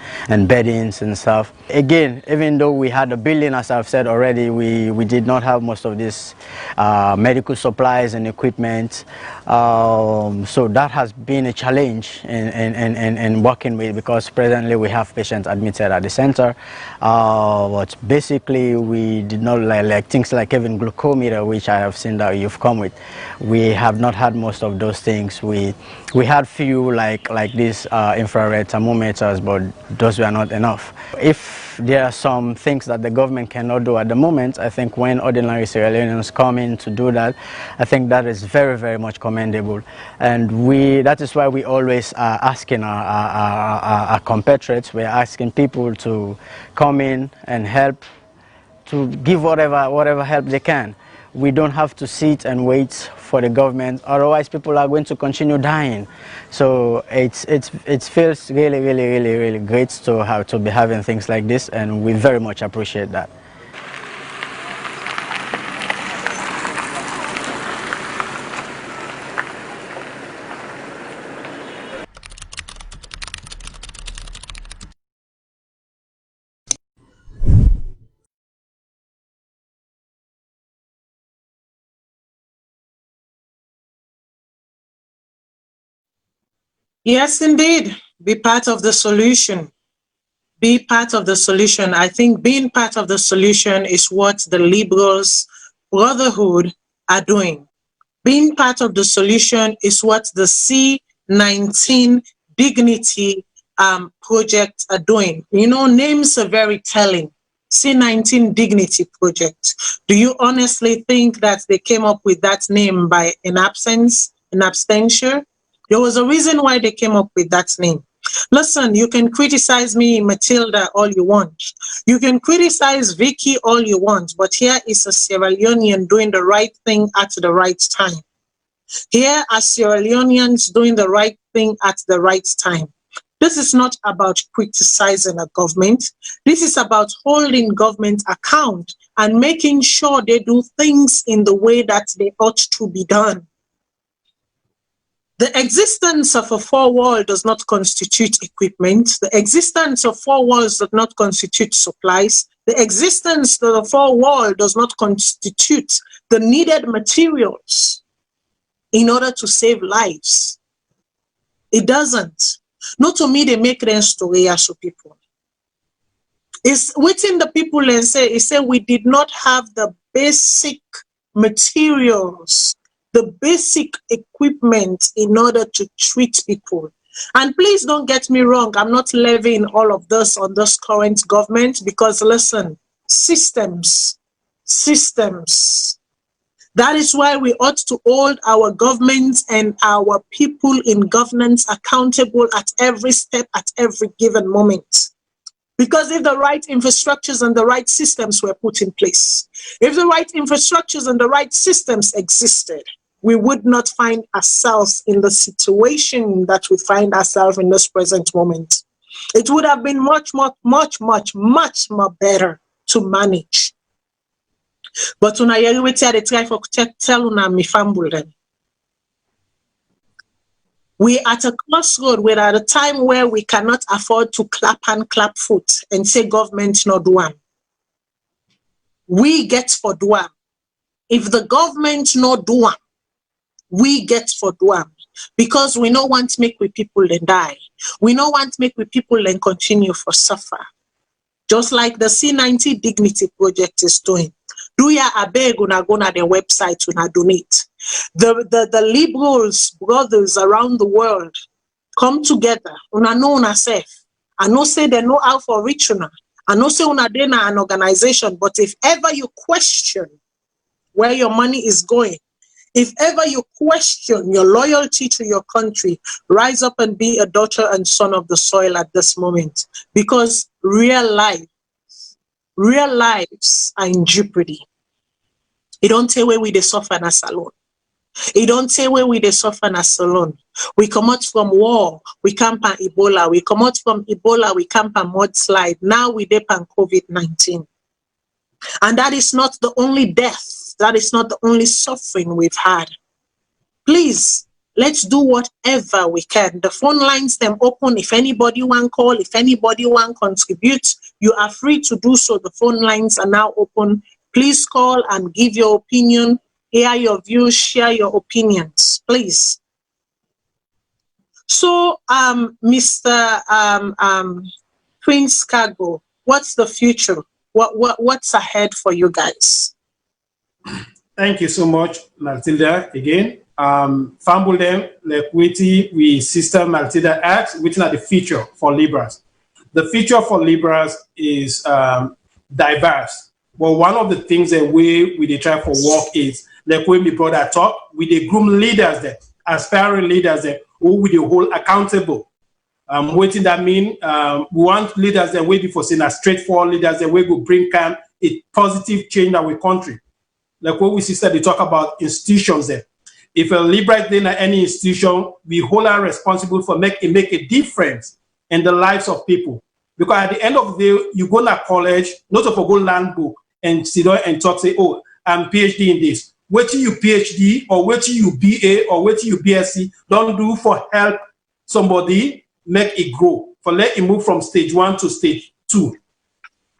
beddings and stuff. Again, even though we had a building, as I've said already, we did not have most of this medical supplies and equipment. So that has been a challenge in working with, because presently we have patients admitted at the center. But basically we did not like things like even glucometer, which I have seen that you've come with. We have not had most of those things. We had few like these infrared thermometers, but those were not enough. If there are some things that the government cannot do at the moment, I think when ordinary Sierra Leoneans come in to do that, I think that is very, very much commendable. And that is why we always are asking our compatriots, we're asking people to come in and help, to give whatever help they can. We don't have to sit and wait for the government, otherwise people are going to continue dying. So it feels really, really, really, really great to be having things like this, and we very much appreciate that. Yes, indeed. Be part of the solution. Be part of the solution. I think being part of the solution is what the Liberals Brotherhood are doing. Being part of the solution is what the C19 Dignity project are doing. You know, names are very telling. C19 Dignity Project. Do you honestly think that they came up with that name by an abstention? There was a reason why they came up with that name. Listen, you can criticize me, Matilda, all you want. You can criticize Vicky all you want, but here is a Sierra Leonean doing the right thing at the right time. Here are Sierra Leoneans doing the right thing at the right time. This is not about criticizing a government. This is about holding government account and making sure they do things in the way that they ought to be done. The existence of a four-wall does not constitute equipment. The existence of four walls does not constitute supplies. The existence of the four-wall does not constitute the needed materials in order to save lives. It doesn't. Not to me, they make them story as people. It's within the people and say we did not have the basic materials, the basic equipment in order to treat people. And please don't get me wrong, I'm not levying all of this on this current government, because listen, systems. That is why we ought to hold our governments and our people in governance accountable at every step, at every given moment. Because if the right infrastructures and the right systems were put in place, if the right infrastructures and the right systems existed, we would not find ourselves in the situation that we find ourselves in this present moment. It would have been much more better to manage. But una yeri wetin I dey try for tell una me fumble them. We at a crossroad. We're at a time where we cannot afford to clap foot and say government not do am. We get for do am. If the government not do am, we get for do am. Because we no want to make we people and die. We no want to make we people and continue for suffer. Just like the C90 Dignity Project is doing. Do ya abeg una go na the website una donate. The liberals brothers around the world come together. Una know una self. I know say they know how for reach una. I know say una dey na an organization, but if ever you question where your money is going, if ever you question your loyalty to your country, rise up and be a daughter and son of the soil at this moment. Because real lives are in jeopardy. It don't tell where we they suffer in a salon. It don't tell where we they suffer in a salon. We come out from war, we camp on Ebola. We come out from Ebola, we camp on mudslide. Now we depend on COVID-19. And that is not the only death. That is not the only suffering we've had. Please, let's do whatever we can. The phone lines them open. If anybody want call, if anybody want contribute, you are free to do so. The phone lines are now open. Please call and give your opinion, hear your views, share your opinions, please. So, Mr. Prince Cargo, what's the future? What's ahead for you guys? Thank you so much, Matilda, again. Fumble them, like we sister Matilda asked, which are the future for Libras. The future for Libras is diverse. But one of the things that we try for work is, like when we brought that talk, we the groom leaders there, aspiring leaders there, who we hold accountable. What that mean? We want leaders that way before saying straightforward leaders that we will bring a positive change in our country. Like what we sister they talk about institutions there. If a Libra is in any institution, we hold our responsible for make a difference in the lives of people. Because at the end of the day, you go to college, not to go learn book and sit down and talk, say, oh, I'm PhD in this. Wait till you PhD or wait till you BA or wait till you BSc, don't do for help somebody make it grow, for let it move from stage 1 to stage 2.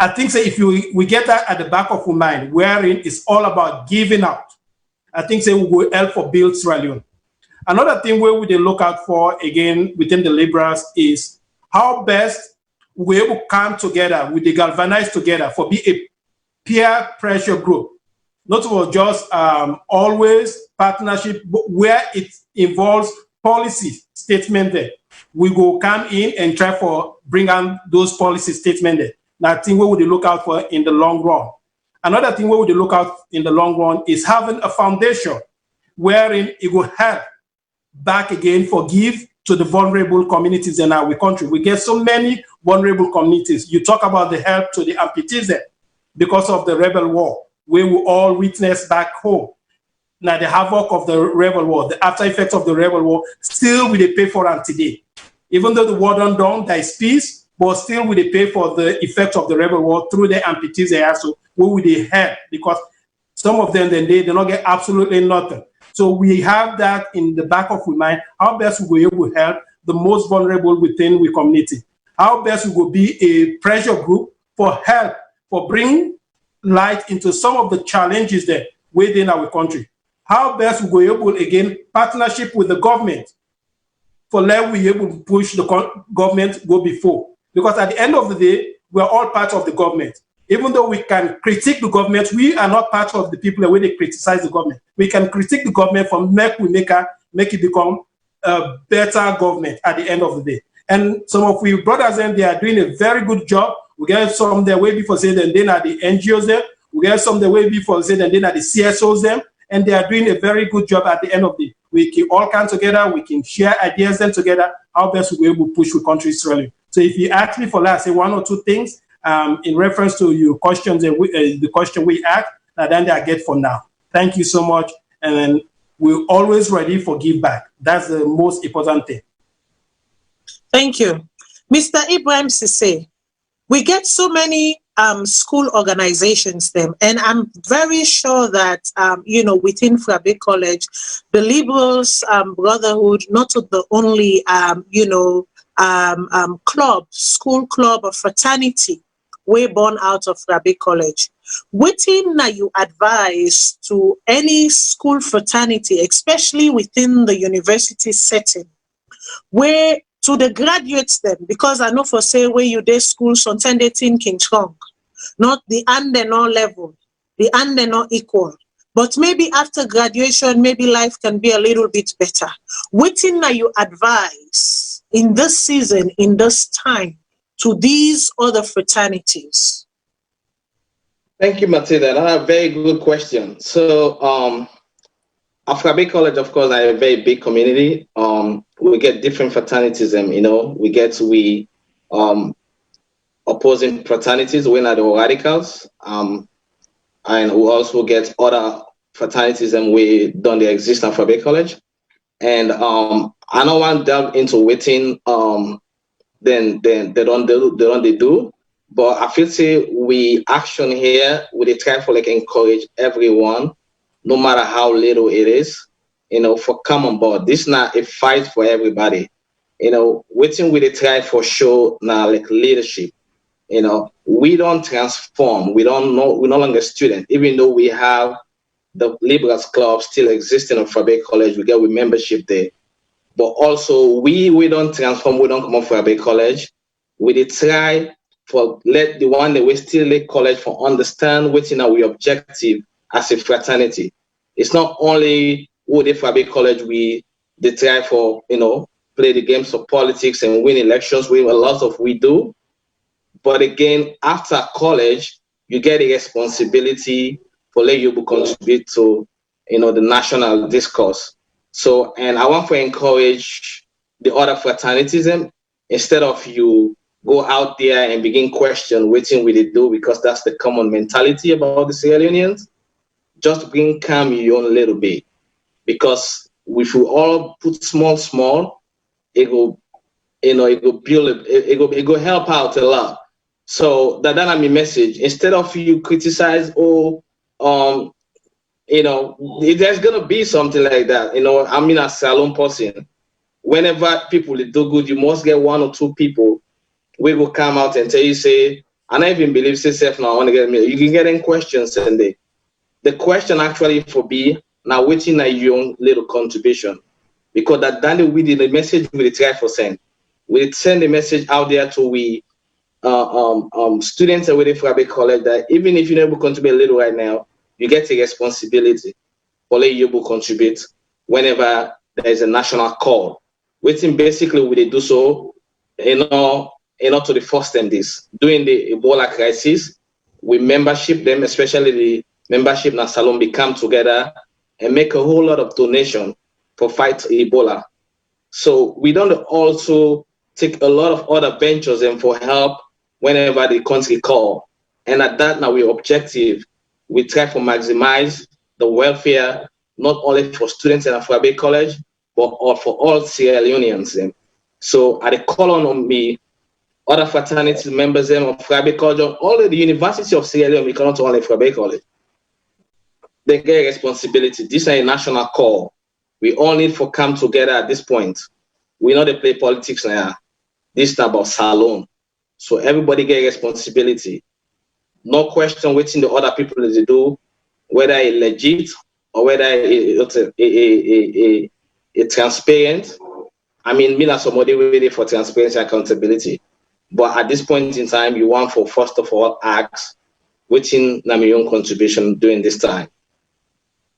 I think say if we get that at the back of our mind, wherein it's all about giving out, I think say we will help for build Sierra Leone. Another thing where we look out for again within the Libras is how best we're able to come together, we galvanize together for be a peer pressure group. Not for just always partnership, but where it involves policy statement there. We go come in and try for bring on those policy statements there. That thing we would look out for in the long run. Another thing we would look out in the long run is having a foundation wherein it will help back again for give to the vulnerable communities in our country. We get so many vulnerable communities. You talk about the help to the amputees there because of the rebel war, where we all witnessed back home. Now the havoc of the rebel war, the after effects of the rebel war, still we pay for them today. Even though the war done, there is peace, but still we pay for the effect of the rebel war through the amputees they also, where would they help? Because some of them, then they do not get absolutely nothing. So we have that in the back of our mind, how best we will help the most vulnerable within the community. How best we will be a pressure group for help, for bringing light into some of the challenges there within our country. How best we will able, again, partnership with the government for let we able to push the government go before. Because at the end of the day, we're all part of the government. Even though we can critique the government, we are not part of the people that when they criticize the government. We can critique the government for make it become a better government at the end of the day. And some of we brothers and they are doing a very good job. We get some their way before say that they are the NGOs there. We get some the way before say that they are the CSOs them, and they are doing a very good job at the end of the day. We can all come together, we can share ideas then together, how best we will able to push the country Australia. So if you ask me for that, say one or two things in reference to your questions and the question we asked, then I get for now. Thank you so much. And then we're always ready for give back. That's the most important thing. Thank you. Mr. Ibrahim Sise, we get so many school organizations them, and I'm very sure that within Frabe College, the Liberals Brotherhood, not the only school club or fraternity way born out of Frabe College. Within now you advise to any school fraternity, especially within the university setting, where to the graduates then, because I know for say where you day school sometimes they think in strong, not the and they not level, the and they not equal. But maybe after graduation, maybe life can be a little bit better. Waiting now you advise in this season, in this time, to these other fraternities. Thank you, Matilda. That's a very good question. So Frabe College, of course, are a very big community. We get different fraternities, we opposing fraternities, we're not the radicals, and we also get other fraternities and we don't exist at Frabe College. And I don't want to delve into waiting then they don't do. But I feel say we action here, we try for encourage everyone, no matter how little it is, for come on board. This is not a fight for everybody. Waiting we try for sure now leadership. We don't transform. We're no longer student, even though we have the Liberals Club still existing at Frabe College. We get with membership there. But also we don't transform, we don't come up Frabe College. We try for let the one that we still let college for understand what's in our objective as a fraternity. It's not only who the Frabe College they try for, play the games of politics and win elections, we a lot of we do. But again, after college, you get a responsibility for let you contribute to the national discourse. So, and I want to encourage the other fraternities, instead of you go out there and begin question what will they do, because that's the common mentality about the Sierra Leoneans. Just bring calm your own little bit, because if we all put small, it will build, it will help out a lot. So that's my message. Instead of you criticize, there's gonna be something like that. I mean, a salon person, whenever people do good, you must get one or two people we will come out and tell you, say, and I even believe say self now I want to get me. You can get in questions and the question actually for be now waiting at your own little contribution, because that then we did the message we try for send. We send the message out there to we students away from Frabe College that even if you're able to contribute a little right now, you get a responsibility for letting you contribute whenever there is a national call. Waiting basically we do so, to the first time this during the Ebola crisis, we membership them, especially the membership in SALONE, become together and make a whole lot of donation for fight Ebola. So we don't also take a lot of other ventures and for help whenever the country call. And at that now we objective, we try to maximize the welfare, not only for students in Frabe College, but for all Sierra Leoneans. So at the call on me, other fraternity members of Frabe College, all of the University of Sierra Leone, we cannot only Frabe College. They get responsibility. This is a national call. We all need to come together at this point. We know they play politics now. This is about SALONE. So everybody get responsibility. No question waiting the other people to do, whether it's legit or whether it's a transparent. I mean, me as somebody ready for transparency and accountability. But at this point in time, you want for first of all acts within my own contribution during this time.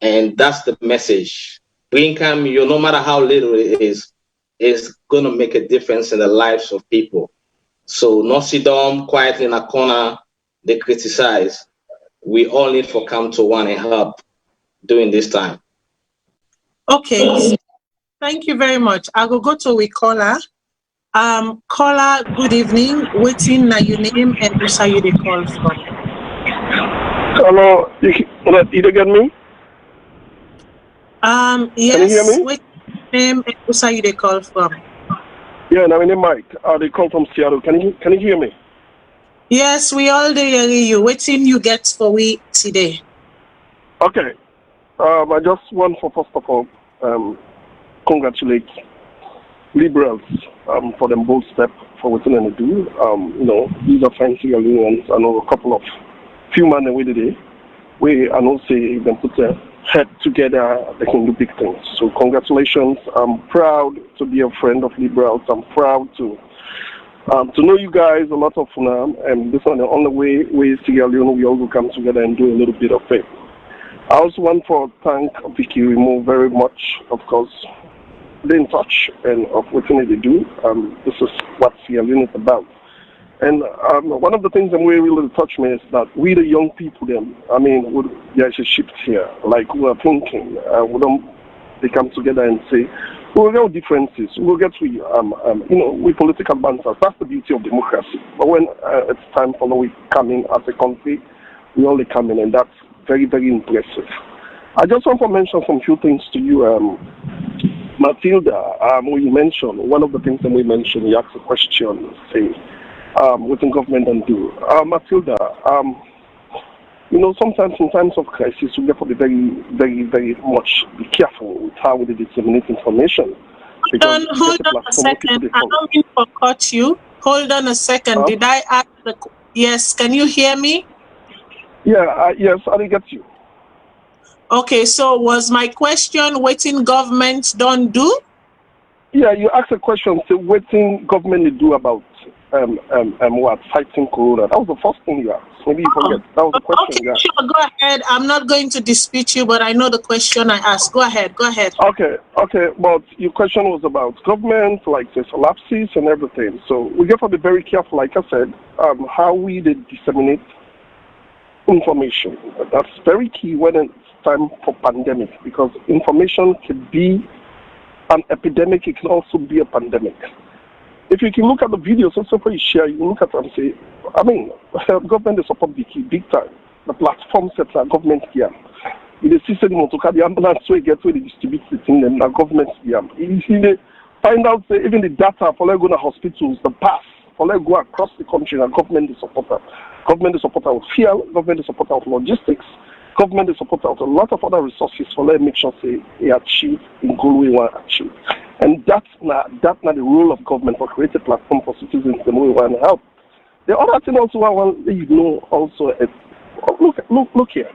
And that's the message. Bring calm, no matter how little it is going to make a difference in the lives of people. So not sit down quietly in a corner, they criticize. We all need to come to one and help during this time. Okay, thank you very much. I will go to a caller. Caller, good evening. Waiting now your name and who say you the call from. Hello, you get me? Yes. Can you hear me? Wait, name and who say you the call from. Yeah, my name is Mike. They come from Seattle. Can you hear me? Yes, we all hear you. Waiting you get for we today. Okay. I just want for first of all congratulate liberals for them bold step for what they do. These are fine Sierra Leoneans. I know a couple of few men away today. I know say if they put their head together, they can do big things. So congratulations. I'm proud to be a friend of liberals. I'm proud to know you guys, a lot of fun, and this is the only way Sierra Leone we all will come together and do a little bit of it. I also want to thank Vicky Remo very much, of course, they're in touch and of what they do. This is what Sierra Leone is about. And one of the things that really touch me is that we the young people, there's a shift here. Like we are thinking, they come together and say, we'll get differences. We'll get we political banters. That's the beauty of democracy. But when it's time for we come in as a country, we only come in, and that's very, very impressive. I just want to mention some few things to you, Matilda. You mentioned one of the things that we mentioned. You asked a question, say, what can government and do? Matilda, sometimes in times of crisis, we have to be very, very, very much be careful with how we disseminate information. Hold on a second. I don't mean to cut you. Hold on a second. Did I ask yes, can you hear me? Yeah, yes, I didn't get you. Okay, so was my question waiting government don't do? Yeah, you asked a question, so waiting government to do about fighting corona. That was the first thing you asked. Maybe you forget. That was the question you asked. Sure, go ahead. I'm not going to dispute you, but I know the question I asked. Go ahead. Okay, but your question was about government, like the lapses and everything. So we have to be very careful, like I said, how we disseminate information. That's very key when it's time for pandemic, because information can be an epidemic, it can also be a pandemic. If you can look at the videos also for you share, you look at them and say, government is support big time. The platforms that are government here. In the system to the ambulance so it gets where they distribute it in them, the government here. If you find out even the data for like going to hospitals, the pass for like go across the country, and government is supporter. Government is supporter of fuel, government is supporter of logistics, government is supporter of a lot of other resources for let make sure say they achieve in goal we want to achieve. And that's not the role of government for create a platform for citizens the way we want to help. The other thing also I want you know also is look here.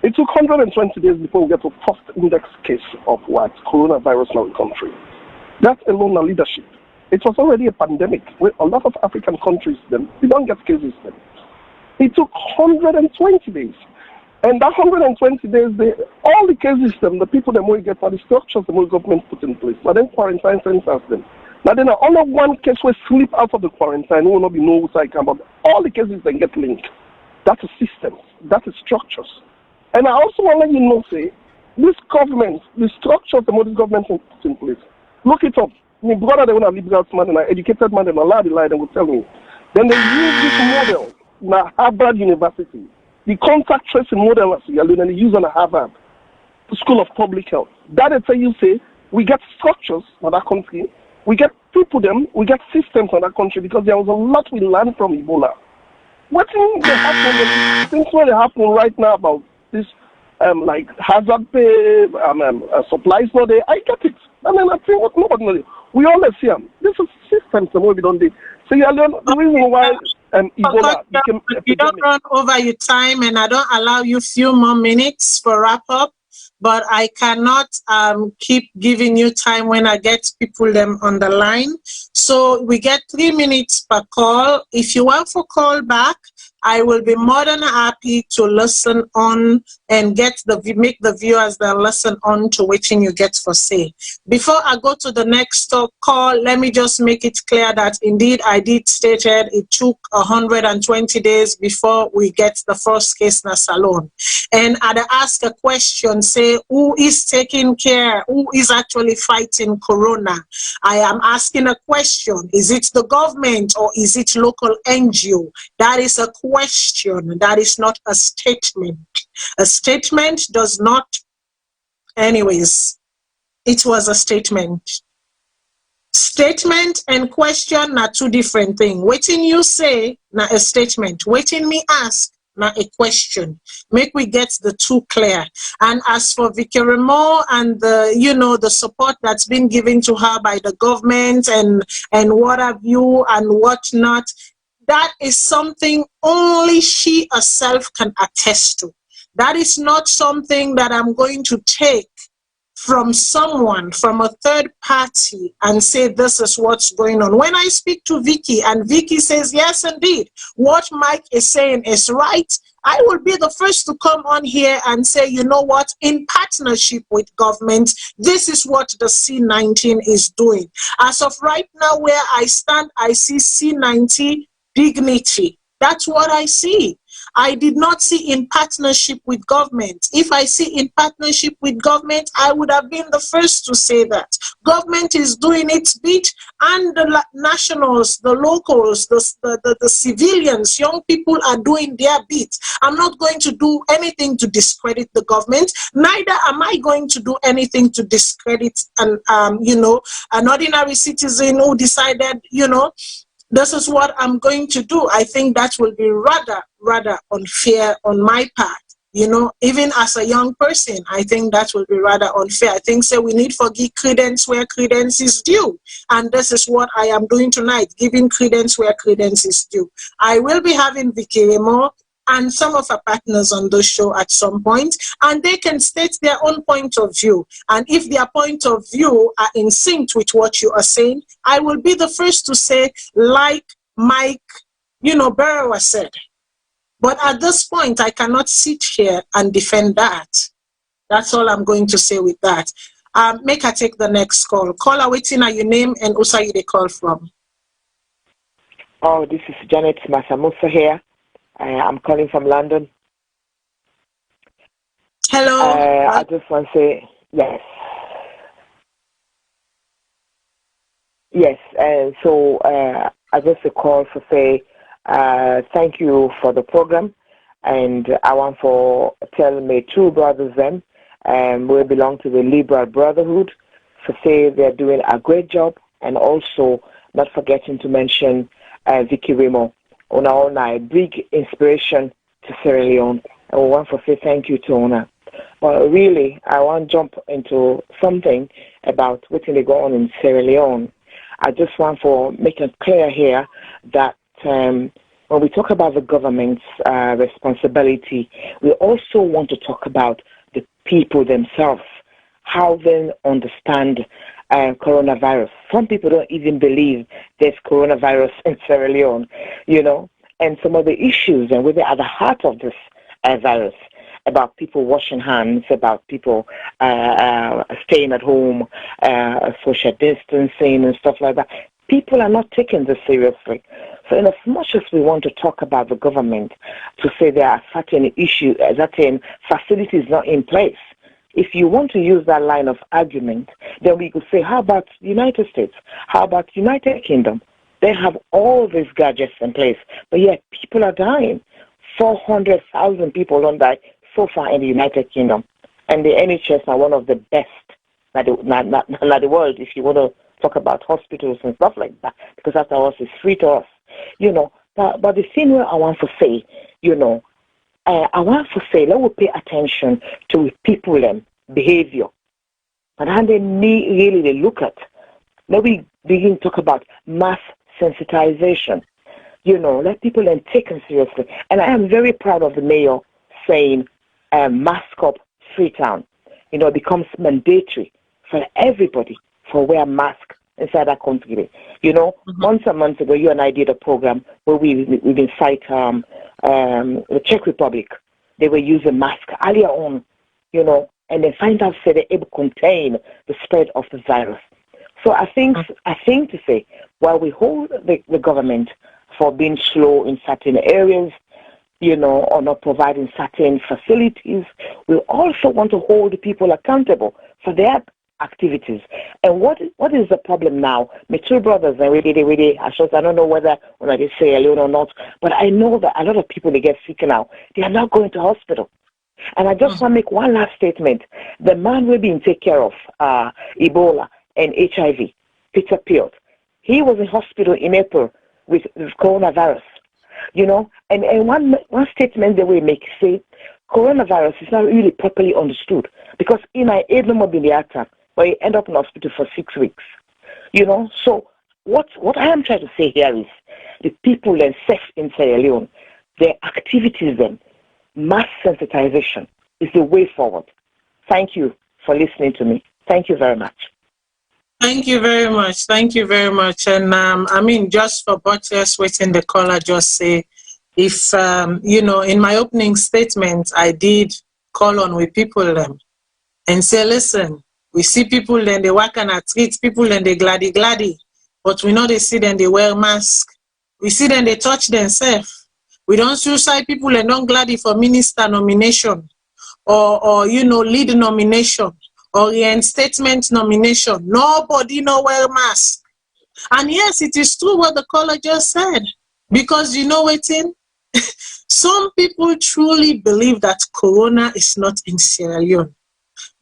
It took 120 days before we get to first index case of coronavirus in our country. That alone a leadership. It was already a pandemic where a lot of African countries we don't get cases then. It took 120 days. And that 120 days, all the cases, the people that will get, the structures the government put in place. Now then quarantine centers them. Now then only one case will slip out of the quarantine, will not be no side but all the cases then get linked. That's a system. That is structures. And I also want to let you know, say, this government, the structures the this government put in place. Look it up. My brother, they want a liberal man and an educated man, and a lot of lie, they will tell me. Then they use this model in Harvard University. The contact tracing model as we are learning, they use on Harvard School of Public Health. That is how you say we get structures in that country, we get people we get systems in that country because there was a lot we learned from Ebola. What things that happen right now about this like hazard pay, supplies not there, I get it. I think what nobody knows. We always see them. This is systems the way we don't do. So you learn the reason why Ebola became epidemic. You don't run over your time, and I don't allow you few more minutes for wrap up. But I cannot keep giving you time when I get people them on the line. So we get 3 minutes per call. If you want to call back, I will be more than happy to listen on and make the viewers that listen on to what you get for say. Before I go to the next call, let me just make it clear that indeed I did stated it took 120 days before we get the first case in SALONE. And I'd ask a question, say, who is taking care? Who is actually fighting corona? I am asking a question. Is it the government or is it local NGO? That is a question. That is not a statement. A statement does not, anyways, it was a statement. Statement and question are two different things. Waiting you say na a statement. Waiting me ask na a question. Make we get the two clear. And as for Vicky Remo and the the support that's been given to her by the government and what have you and what not, that is something only she herself can attest to. That is not something that I'm going to take from someone, from a third party, and say this is what's going on. When I speak to Vicky and Vicky says, yes, indeed, what Mike is saying is right, I will be the first to come on here and say, you know what, in partnership with government, this is what the C19 is doing. As of right now, where I stand, I see C90 dignity. That's what I see. I did not see in partnership with government. If I see in partnership with government, I would have been the first to say that. Government is doing its bit, and the nationals, the locals, the civilians, young people are doing their bit. I'm not going to do anything to discredit the government. Neither am I going to do anything to discredit an ordinary citizen who decided, this is what I'm going to do. I think that will be rather unfair on my part. Even as a young person, I think that will be rather unfair. I think we need to give credence where credence is due. And this is what I am doing tonight, giving credence where credence is due. I will be having Vicky Remo and some of our partners on the show at some point, and they can state their own point of view. And if their point of view are in sync with what you are saying, I will be the first to say, like Mike, Berrowa said. But at this point, I cannot sit here and defend that. That's all I'm going to say with that. Make her take the next call. Caller, waiting at your name and also you they call from. Oh, this is Janet Masamusa here. I'm calling from London. Hello. I just want to say yes. Yes, so I just a call to say thank you for the program, and I want to tell my two brothers then, we belong to the Liberal Brotherhood, to say they're doing a great job, and also not forgetting to mention Vicky Remo. Ona big inspiration to Sierra Leone. I want to say thank you to Ona. But really, I want to jump into something about what's going to go on in Sierra Leone. I just want to make it clear here that when we talk about the government's responsibility, we also want to talk about the people themselves, how they understand coronavirus. Some people don't even believe there's coronavirus in Sierra Leone, and some of the issues and we're at the heart of this virus, about people washing hands, about people staying at home, social distancing and stuff like that. People are not taking this seriously. So in as much as we want to talk about the government to say there are certain issues, certain facilities not in place, if you want to use that line of argument, then we could say, how about the United States? How about the United Kingdom? They have all these gadgets in place, but yet people are dying. 400,000 people don't die so far in the United Kingdom. And the NHS are one of the best in the world, if you want to talk about hospitals and stuff like that, because after all, it's free to us. But the thing where I want to say, I want to say, let us pay attention to people and behavior. And then they need really they look at. Let we begin to talk about mass sensitization. Let people then take them seriously. And I am very proud of the mayor saying, mask up Freetown. It becomes mandatory for everybody for wear a mask inside that country. Months and months ago, you and I did a program where we've been cite the Czech Republic. They were using masks earlier on, and they find out they're able to contain the spread of the virus. So I think to say, while we hold the government for being slow in certain areas, or not providing certain facilities, we also want to hold the people accountable for their activities. And what is the problem now? My two brothers, I don't know whether when I say alone or not, but I know that a lot of people, they get sick now. They are not going to hospital. And I just want to make one last statement. The man we've been taking care of Ebola and HIV, Peter Piot. He was in hospital in April with coronavirus, you know. And one statement they will make, say, coronavirus is not really properly understood because in my aid no more been the attack, but he end up in hospital for 6 weeks, you know. So what I am trying to say here is the people themselves in Sierra Leone, their activities, then mass sensitization is the way forward. Thank you for listening to me. Thank you very much. Thank you very much. Thank you very much. And I mean, just for buttress waiting the caller, just say, if, you know, in my opening statement, I did call on with people and say, listen, we see people then they work and treat people and they gladdy, but we know they see them, they wear mask. We see them, they touch themselves. We don't suicide people and don't gladdy for minister nomination or you know, lead nomination. Or reinstatement nomination. Nobody no wear mask. And yes, it is true what the caller just said. Because you know what, some people truly believe that corona is not in Sierra Leone.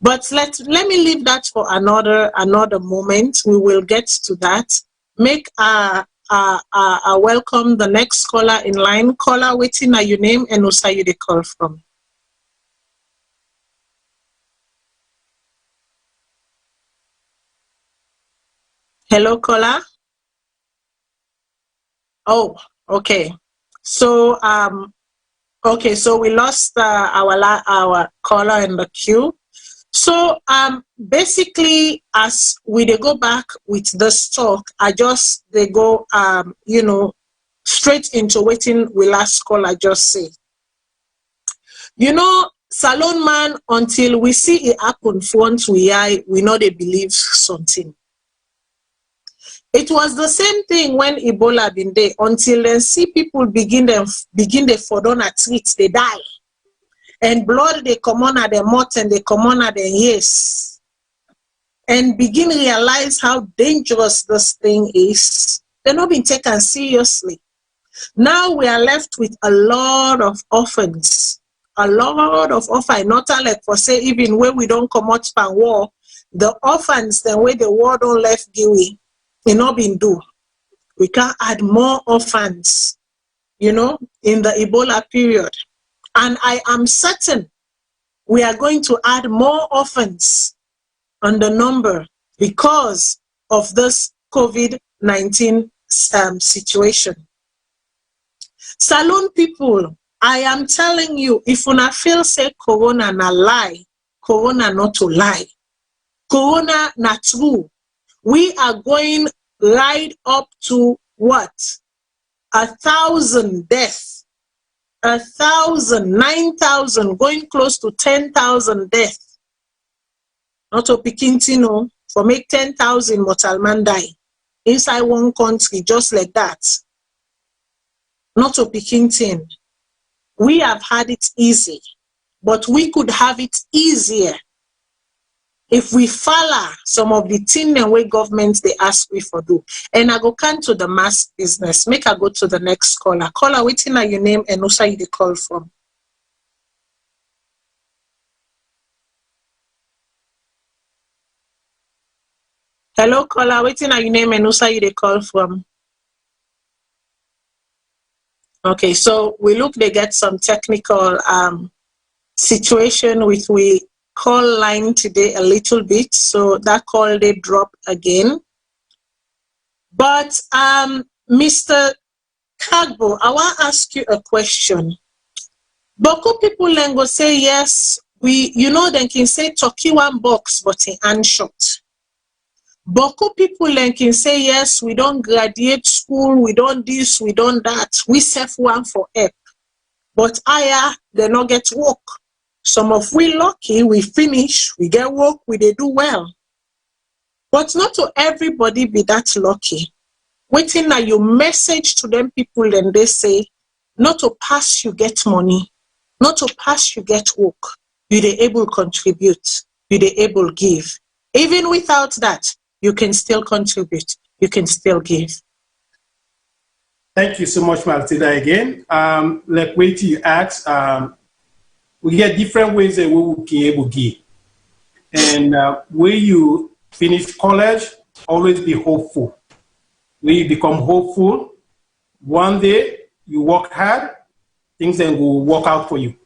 But let me leave that for another moment. We will get to that. Make welcome the next caller in line. Caller, waiting are your name and also you the call from. Hello, caller. Oh, okay. So, okay. So we lost our caller in the queue. So, basically, as we go back with this talk, they go, you know, straight into waiting. We last caller just say, you know, Salone man, until we see it happen front we know they believe something. It was the same thing when Ebola been there until then see people begin they fall down at treat, they die. And blood they come on at their mouth and they come on at their ears. And begin realize how dangerous this thing is. They're not being taken seriously. Now we are left with a lot of orphans. A lot of orphans, not like for say even where we don't come out from war, the orphans then where the war don't left Giwi. It not been do. We can add more orphans, you know, in the Ebola period. And I am certain we are going to add more orphans on the number because of this COVID-19 situation. Salone people, I am telling you, if una feel say corona na lie, corona not to lie. Corona na true. We are going right up to what? 1,000 deaths. 1,000, 9,000, going close to 10,000 deaths. Not a Pikintino for make 10,000 mortal man die inside one country just like that. Not a Pikintin. We have had it easy, but we could have it easier if we follow some of the things and way governments they ask we for do. And I go come to the mask business. Make I go to the next caller. Caller, waiting at your name and also you the call from. Hello, caller, waiting at your name and also you the call from. Okay, so we look they get some technical situation with we call line today a little bit, so that call they drop again. But Mr. Kagbo, I want to ask you a question. Boko people then go say yes, you know they can say turkey one box but in hand shot. Boko people then can say yes, we don't graduate school, we don't this, we don't that, we save one for help. But they not get work. Some of we lucky, we finish, we get work, we they do well. But not to everybody be that lucky. Waiting now you message to them people and they say, not to pass you get money, not to pass you get work. You they able contribute, you they able give. Even without that, you can still contribute, you can still give. Thank you so much, Matilda, again. Like wait till you ask, we get different ways that we will be able to give. And when you finish college, always be hopeful. We become hopeful. One day you work hard, things then will work out for you.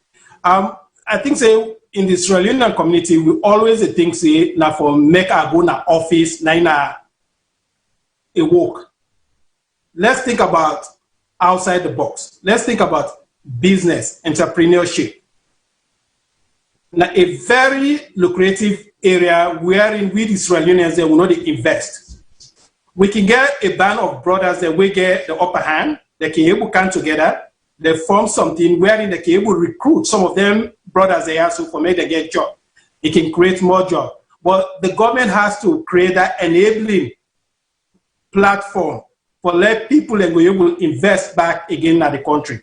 I think say in the Sierra Leonean community, we always think say now for make a go na office na a work. Let's think about outside the box. Let's think about business, entrepreneurship. Now, a very lucrative area wherein we the Sierra Leoneans will not invest. We can get a band of brothers that we get the upper hand. They can able to come together. They form something wherein they can able to recruit some of them brothers they are so for make they get job. It can create more job. But the government has to create that enabling platform for let people and be able to invest back again at the country.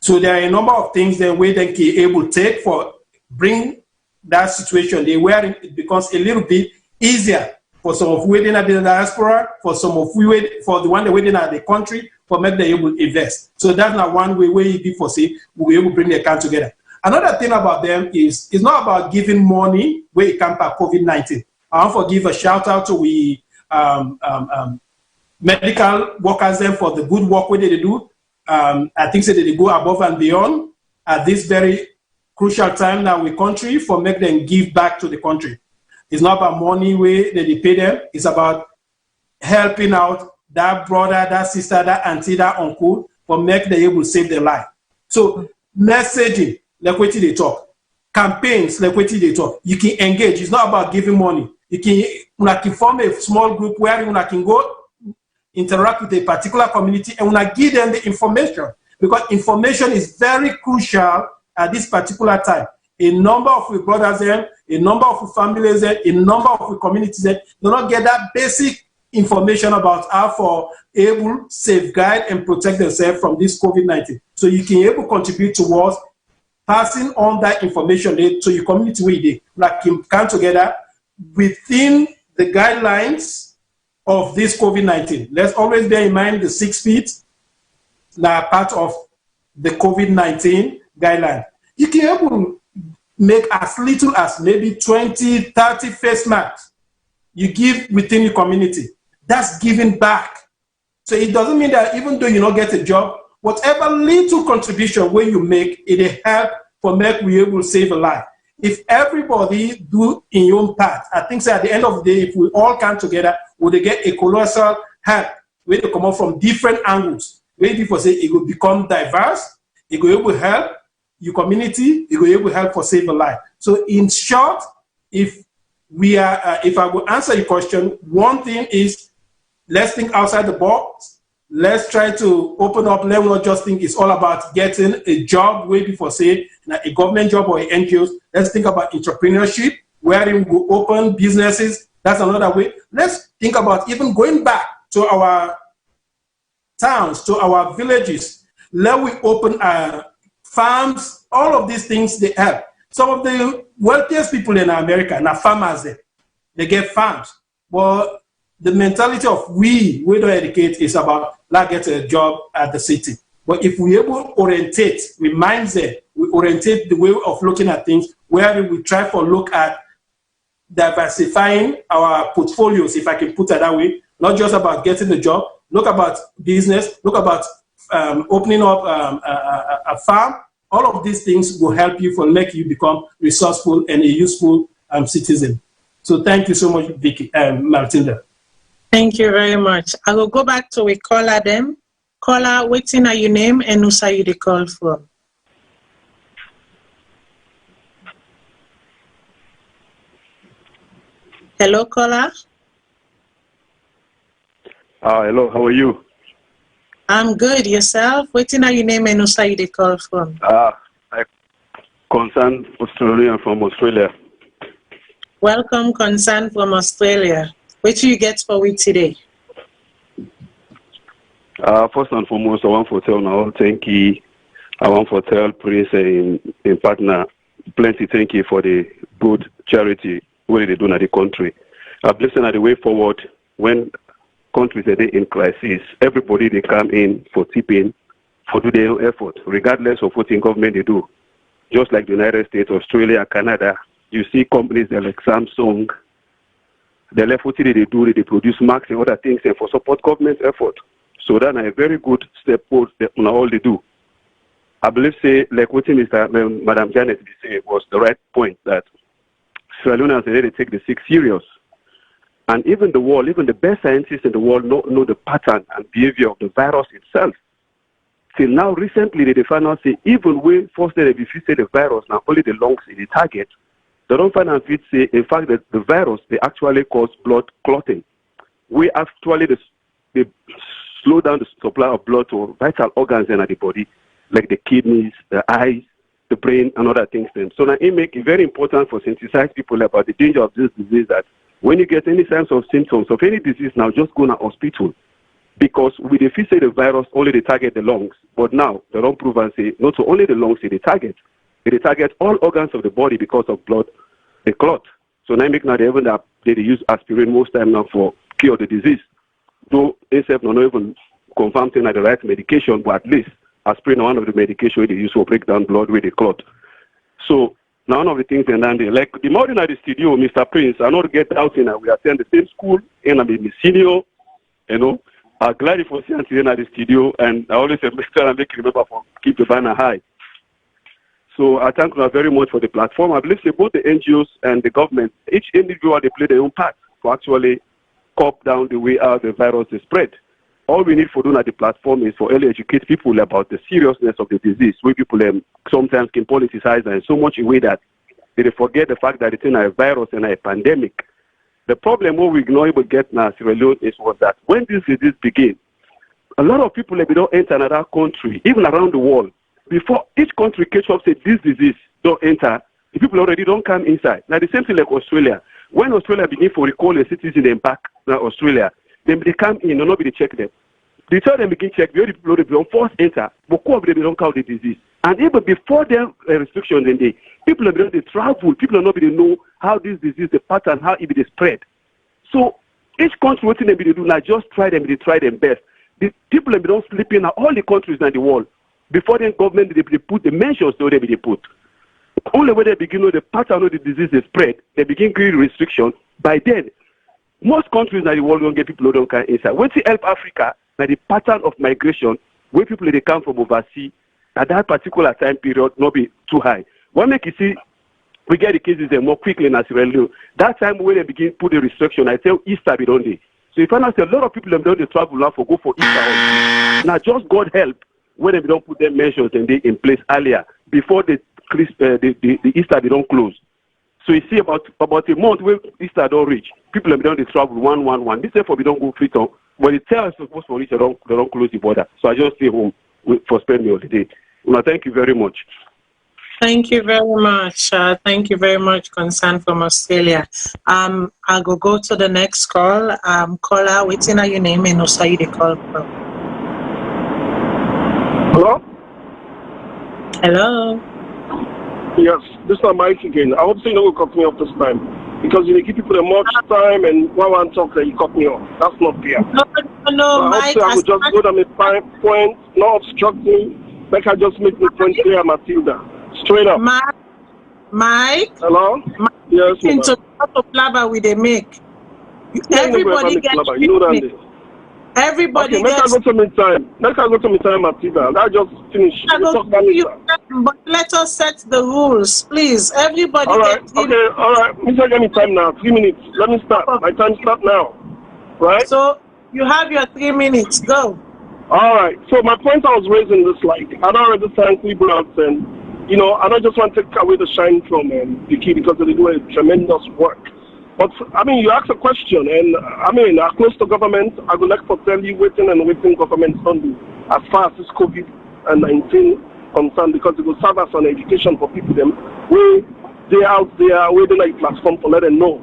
So there are a number of things that we then can able to take for bring that situation there where it becomes a little bit easier for some of within at the diaspora, for some of we for the one that within at the country, for make them able to invest. So that's not one way where you be for say we'll be able to bring the account together. Another thing about them is it's not about giving money where it comes back COVID-19. I want to give a shout out to we medical workers them for the good work where they do. I think that they go above and beyond at this very crucial time now with country for make them give back to the country. It's not about money where they pay them. It's about helping out that brother, that sister, that auntie, that uncle for make them able to save their life. So messaging, like what they talk, campaigns, like what they talk. You can engage. It's not about giving money. You can form a small group where you can go interact with a particular community and give them the information because information is very crucial at this particular time. A number of brothers there, a number of families there, a number of communities there do not get that basic information about how for able to safeguard and protect themselves from this COVID-19. So you can able to contribute towards passing on that information to your community where they like come together within the guidelines of this COVID-19. Let's always bear in mind the 6 feet that are part of the COVID-19 guideline. You can able to make as little as maybe 20, 30 face masks you give within your community. That's giving back. So it doesn't mean that even though you don't get a job, whatever little contribution where you make, it help for make we able to save a life. If everybody do in your own part, I think so at the end of the day, if we all come together, we will get a colossal help where they come out from different angles. Where people say it will become diverse, it will able to help your community, it will able to help for save a life. So in short, if we are, if I will answer your question, one thing is let's think outside the box. Let's try to open up. Let's not just think it's all about getting a job way before say a government job or NGOs. Let's think about entrepreneurship, where we go open businesses. That's another way. Let's think about even going back to our towns, to our villages. Let we open farms. All of these things they help. Some of the wealthiest people in America, now farmers, they get farms. But the mentality of we don't educate is about like get a job at the city. But if we able to orientate, we mindset, we orientate the way of looking at things, where we try to look at diversifying our portfolios, if I can put it that way, not just about getting the job, look about business, look about opening up a farm. All of these things will help you for make you become resourceful and a useful citizen. So thank you so much, Vicky, Martinda. Thank you very much. I will go back to we caller them. Caller, waiting at your name and who say you the call from. Hello, caller. Hello, how are you? I'm good. Yourself? Waiting at your name and who say you the call from. I concern Australian from Australia. Welcome, concern from Australia. What do you get for we today? First and foremost, I want to tell now, thank you. I want to tell Prince in partner, plenty thank you for the good charity what they do in the country. I'm listening at the way forward when countries are in crisis. Everybody they come in for tipping, for do their own effort, regardless of what in government they do. Just like the United States, Australia, Canada, you see companies like Samsung, the effort they do, they produce marks and other things, and for support government effort. So that's a very good step forward on all they do. I believe, say, like what Madam Janet said was the right point, that Sierra Leone has already take the sick serious. And even the world, even the best scientists in the world know the pattern and behavior of the virus itself. Till now, recently, they found out, say, even when first they say the virus, now only the lungs is the target, they don't find out, say, in fact, that the virus, they actually cause blood clotting. We actually, they slow down the supply of blood to vital organs in the body, like the kidneys, the eyes, the brain, and other things. So now it makes it very important for sensitize people about the danger of this disease, that when you get any signs of symptoms of any disease now, just go to the hospital. Because with the say the virus only they target the lungs, but now they don't prove and say not only the lungs they target all organs of the body because of blood, the clot. So now make now they use aspirin most time now for cure the disease. Though ASF not even confirm saying the right medication, but at least aspirin is one of the medication they use for break down blood with the clot. So now one of the things and then they like the more in the studio, Mr. Prince, I not get out in we attend the same school and I'm in senior, you know. I'm glad for seeing you at the studio, and I always make sure I make you remember for keep the banner high. So I thank you very much for the platform. I believe both the NGOs and the government, each individual, they play their own part for actually curb down the way how the virus is spread. All we need for doing at the platform is for early educate people about the seriousness of the disease, where people sometimes can politicize and so much in a way that they forget the fact that it's in a virus and a pandemic. The problem what we not able to get now, Sierra Leone, was that when this disease began, a lot of people they don't enter another country, even around the world. Before each country catch up, say this disease don't enter, the people already don't come inside. Now the same thing like Australia. When Australia begin to recall a citizen them back now Australia, then they come in and nobody check them. They tell them begin check, the people they force enter, but they don't count the disease. And even before the restrictions, people are they travel, people are not really know how this disease, the pattern, how it is spread. So each country, what they do now, just try them best. The people they don't sleep in all the countries in the world. Before the government, they put the measures they put. Only when they begin to know the pattern of the disease is spread, they begin creating restrictions. By then, most countries in the world don't get people who don't come inside. When they help Africa, now the pattern of migration, where people they come from overseas, at that particular time period, not be too high. What make you see, we get the cases more quickly in Sierra Leone. That time when they begin put the restriction, I tell Easter be done day. So if I know a lot of people don't travel now for go for Easter. Now just God help when they don't put their measures in place earlier before the Easter they don't close. So you see about a month when Easter don't reach, people don't travel one. This therefore we don't go free town. When it tells us supposed to reach, they don't close the border. So I just stay home for spending all the day. Well, thank you very much. Thank you very much. Thank you very much, Concern from Australia. I'll go to the next call. Caller, what's in your name and also you the call from? Hello? Hello? Yes, this is Mike again. I hope so you don't cut me off this time. Because you give people much time and one talk that you cut me off. That's not fair. No, so Mike. I would just go to my point, not obstruct me. Like I just make the point clear, Matilda. Straight up. Mike? Hello? Yes, into the blabber with a make. Everybody gets you know that. Everybody okay, gets go to me time. Let's go to me time, Matilda. I just finished. But let us set the rules, please. Everybody all right, all right. Mr. Give me time now. 3 minutes. Let me start. My time start now. Right? So you have your 3 minutes. Go. All right. So my point I was raising this I don't already thank Liberals and I don't just want to take away the shine from the key because they do a tremendous work. But I mean, you asked a question, and I mean, I'm close to government. I would like to tell you waiting government don't do as far as this COVID-19 concerned because it will serve as an education for people them where they out there waiting a platform to let them know.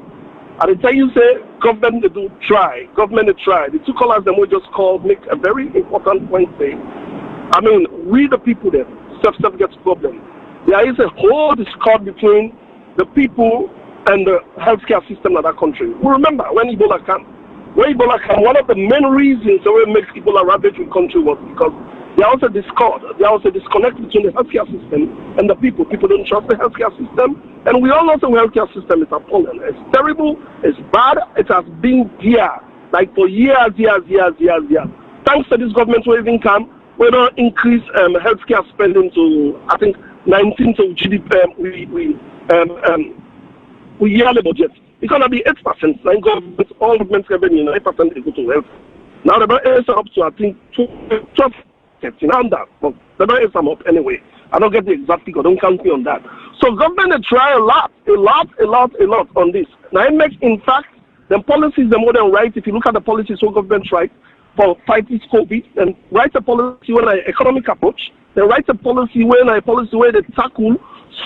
And I tell you, say government they do try, government they try. The two callers them we just called make a very important point. Say, I mean, we the people there self gets problem. There is a whole discord between the people and the healthcare system of that country. We remember when Ebola came. One of the main reasons that we make Ebola ravage in the country was because There are also discord. There are also disconnect between the healthcare system and the people. People don't trust the healthcare system. And we all know the healthcare system is appalling. It's terrible. It's bad. It has been there like for years. Thanks to this government, we even come. We don't increase healthcare spending to, I think, 19th of GDP. We yearly budget. It's going to be 8%. Like government, all government revenue, 8% they go to health. Now the budget is up to, I think, 12. Around that, but they don't sum up anyway. I don't get the exact figure, don't count me on that. So government they try a lot on this. Now it makes, in fact, the policies the more than right. If you look at the policies what government tried for fighting COVID, then write a policy with an economic approach, then write a policy where they tackle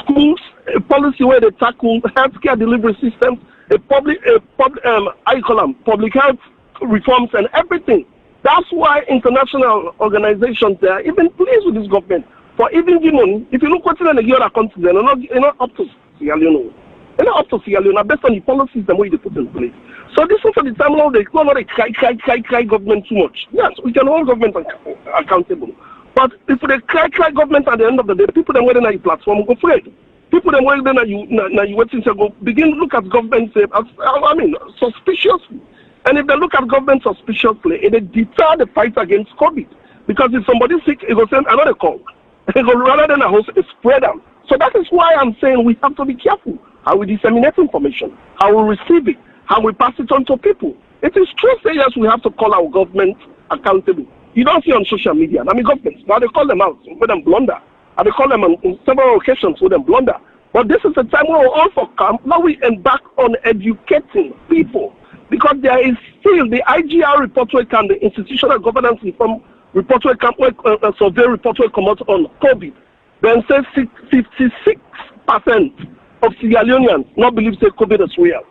schools, a policy where they tackle healthcare delivery systems, public health reforms and everything. That's why international organizations are even pleased with this government for even giving money. If you look what's in the other countries, they're not up to Sierra Leone. They're not up to Sierra Leone based on the policies the way they put in place. So this is for the time now they not cry government too much. Yes, we can hold government accountable. But if they cry government at the end of the day, people them waiting at your platform go afraid. People them waiting at you waiting to go begin to look at government suspiciously. And if they look at government suspiciously, it will deter the fight against COVID. Because if somebody's sick, it will send another call. It will rather than a host, spread them. So that is why I'm saying we have to be careful how we disseminate information, how we receive it, how we pass it on to people. It is true, say yes, we have to call our government accountable. You don't see on social media. I mean, governments, now they call them out with them blunder. And they call them on several occasions with them blunder. But this is a time where we all for camp. Now we embark on educating people. Because there is still the IGR report where can the institutional governance reform report where can survey report where come out on COVID. Then says 56% of Sierra Leoneans not believe say COVID is real.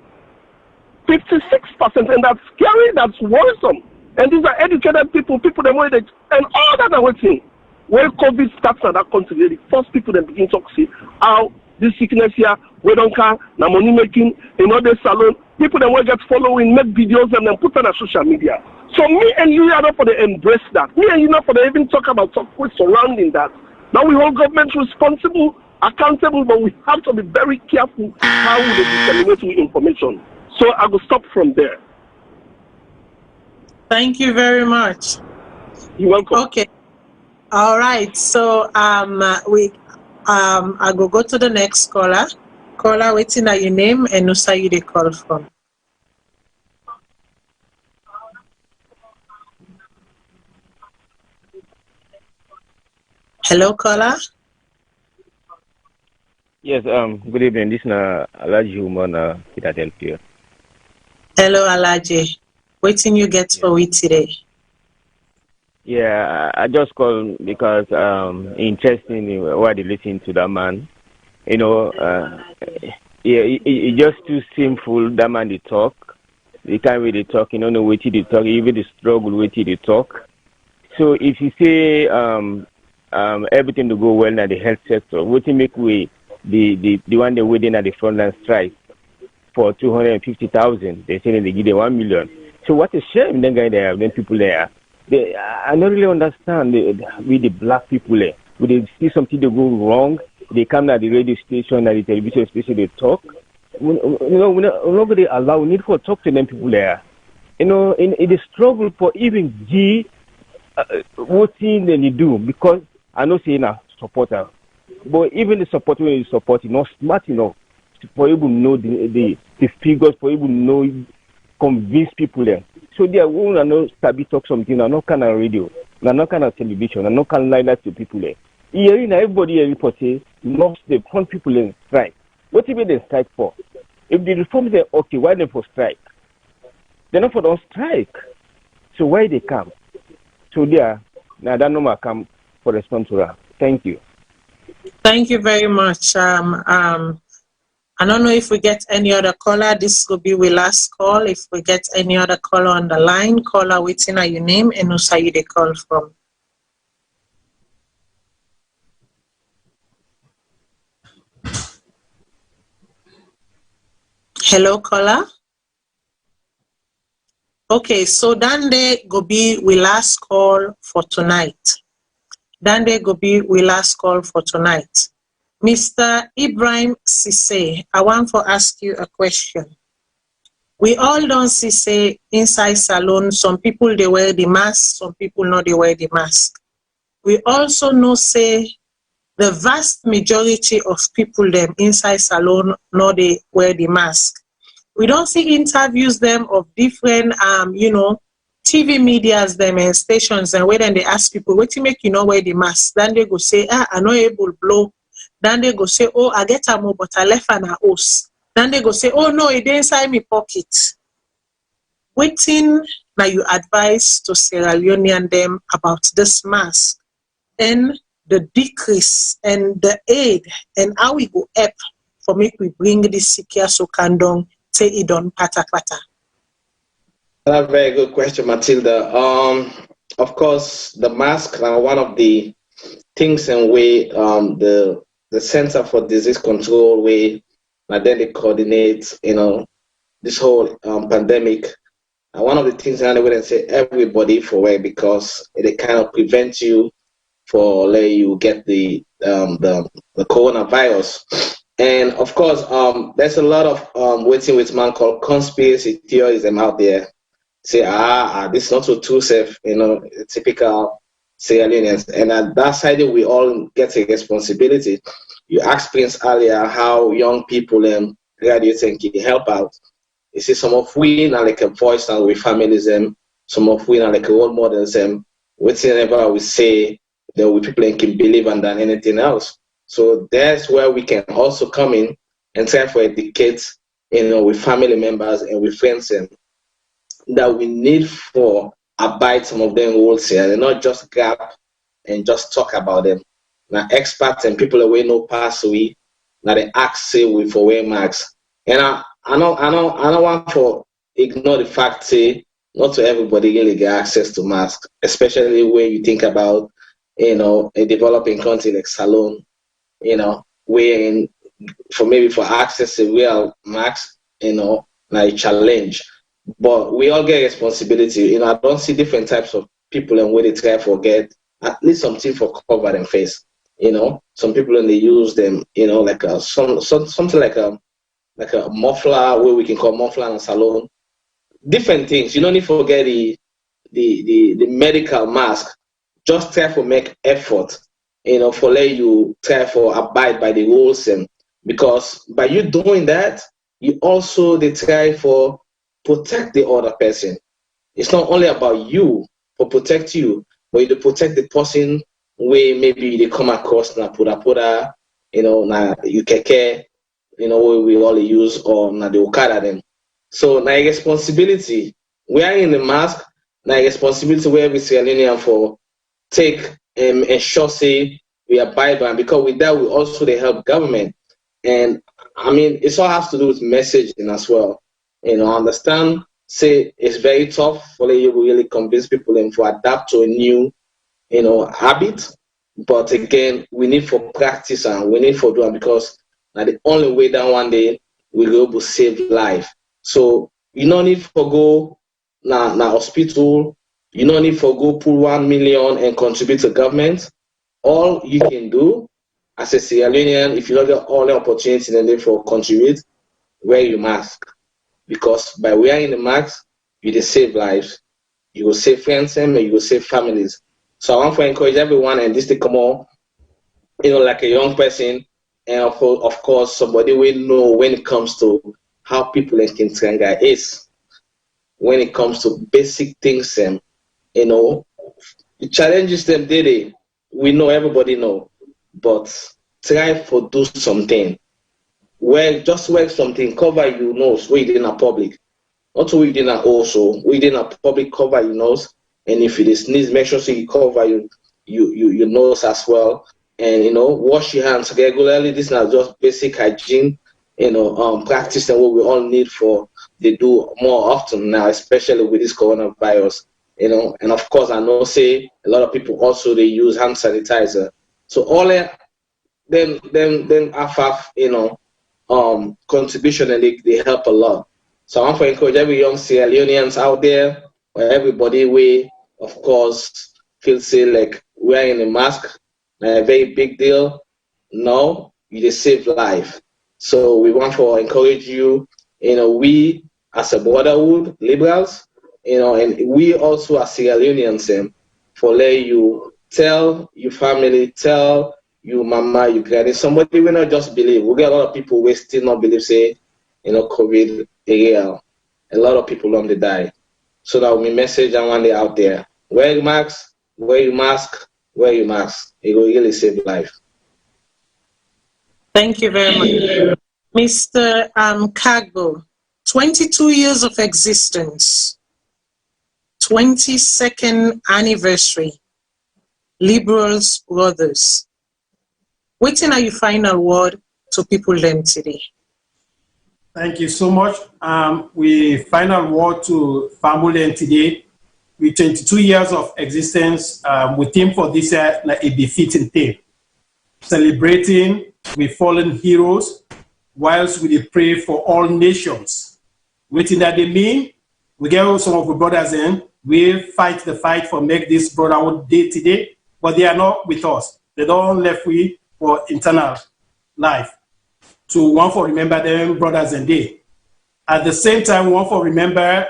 56%, and that's scary, that's worrisome. And these are educated people them where they and all that are waiting. When COVID starts in that country, the first people that begin to see how this sickness here, we don't care, na money making, in other salon, people that will get following, make videos and then put on social media. So me and you are not for the embrace that. Me and you not for the even talk about what's surrounding that. Now we hold government responsible, accountable, but we have to be very careful how we disseminate information. So I will stop from there. Thank you very much. You're welcome. Okay. All right. So I go to the next caller. Caller, waiting at your name and who say you they call from. Hello, caller. Yes. Good evening. This is Alaji Human, Philadelphia. Hello, Alaji. Waiting you get for we today. Yeah, I just called because interesting why they listen to that man. You know, it's just too simple. That man they talk. They can't really talk. You don't know what they talk. Even the struggle with they talk. So if you say everything to go well in the health sector, what you make way the one they waiting at the frontline strike for 250,000, they say they give them 1 million. So what a shame then guy there, then people there. I don't really understand with the black people there. When they see something they go wrong, they come at the radio station, at the television station, they talk. We're not going to allow, we need to talk to them people there. You know, in the struggle for even what thing they do, because I know saying a supporter, but even the support when you support is not smart enough for you to know the figures, for you to know, convince people there. So they are going to know Sabi talk something, and not kind of radio, and not kind of television, and not kind of like that to people there. Here, everybody here report say, not the front people in strike. What if they strike for? If the reform say okay, why they for strike? They're not for don't strike. So why they come? So they are now that number come for response to that. Thank you. Thank you very much. I don't know if we get any other caller. This will be our last call. If we get any other caller on the line, caller waiting at your name and who say you they call from. Hello, caller. Okay, so then they go be we last call for tonight. Dande go be we last call for tonight. Mr. Ibrahim Sise, I want to ask you a question. We all don't see say inside salon, some people they wear the mask, some people not they wear the mask. We also know say the vast majority of people them inside salon not they wear the mask. We don't see interviews them of different TV medias them and stations, and when they ask people what to make you not wear the mask, then they go say, I not able blow. Then they go say, oh, I get a more, but I left an house. Then they go say, oh no, it didn't inside me pocket. Waiting now you advise to Sierra Leonean them about this mask and the decrease and the aid and how we go up for make we bring this secure so can down say it on pata pata. That's a very good question, Matilda. Of course, the mask are one of the things and way the Center for Disease Control way, and then they coordinate, this whole pandemic. And one of the things I would say everybody for wear because it kind of prevents you for letting you get the coronavirus. And of course, there's a lot of waiting with man called conspiracy theorism out there. Say, this is not so too safe, typical Sierra Leoneans. And at that side, we all get a responsibility. You asked Prince earlier how young people graduates can help out. You see, some of we are like a voice and we families, some of we are like a role models, whatever we say, that we people can believe in than anything else. So that's where we can also come in and try to educate, with family members and with friends, that we need for abide some of them rules here and not just grab and just talk about them. Now experts and people away no pass away. Now they ask say we for wear masks. And I don't want to ignore the fact say not to everybody really get access to masks, especially when you think about a developing country like SALONE, where for access to real masks, like challenge. But we all get responsibility. I don't see different types of people and where they try to get at least something for cover their face. Some people and they use them, like something like a muffler, where we can call muffler and salon. Different things. You don't need to forget the medical mask. Just try to make effort, for let you try to abide by the rules, because by you doing that, you also they try for protect the other person. It's not only about you for protect you, but you to protect the person where maybe they come across na pura, na ukeke, where we all use or na the okada them. So na responsibility. Wearing the mask, na responsibility where we Sierra Leonean for take ensure say we abide by, because with that we also they help government. And I mean it all has to do with messaging as well. Understand, say it's very tough for you to really convince people and to adapt to a new, habit. But again, we need for practice and we need for doing, because the only way that one day we'll be able to save life. So you don't need for go na hospital, you don't need for go pull 1 million and contribute to government. All you can do as a Sierra Leonean, if you don't get all the opportunities and then for contribute, wear your mask. Because by wearing the mask, you will save lives, you will save friends, and you will save families. So I want to encourage everyone, and this to come on, like a young person, and of course, somebody will know when it comes to how people in Kintranga is. When it comes to basic things, the challenges them daily, we know, everybody know, but try to do something. Just wear something, cover your nose where you in a public. Not where you in a also, where you in a public, cover your nose. And if it sneeze, make sure so you cover your nose as well. And wash your hands regularly. This is not just basic hygiene, practice and what we all need for they do more often now, especially with this coronavirus. And of course I know say a lot of people also they use hand sanitizer. So all that them have contribution, and they help a lot. So I want to encourage every young Sierra Leoneans out there, or everybody we of course feel say like wearing a mask, a very big deal. No, you just save life. So we want to encourage you, we as a brotherhood, liberals, and we also as Sierra Leoneans, for let you tell your family, tell your mama, your granny, somebody will not just believe. We get a lot of people who still not believe, say, COVID is real. A lot of people don't die. So that will be message I want out there. Wear your mask, wear your mask, wear your mask. It will really save life. Thank you very much. Mr. Kagbo, 22 years of existence, 22nd anniversary, Liberals Brothers. Waiting are your final word to people them today. Thank you so much. We final word to family today. With 22 years of existence, we theme for this year like a befitting theme, celebrating with fallen heroes, whilst we pray for all nations. Waiting that they mean, we get some of the brothers in, we fight the fight for make this brotherhood day today, but they are not with us. They don't left we for internal life. To one for remember them brothers and they. At the same time, one for remember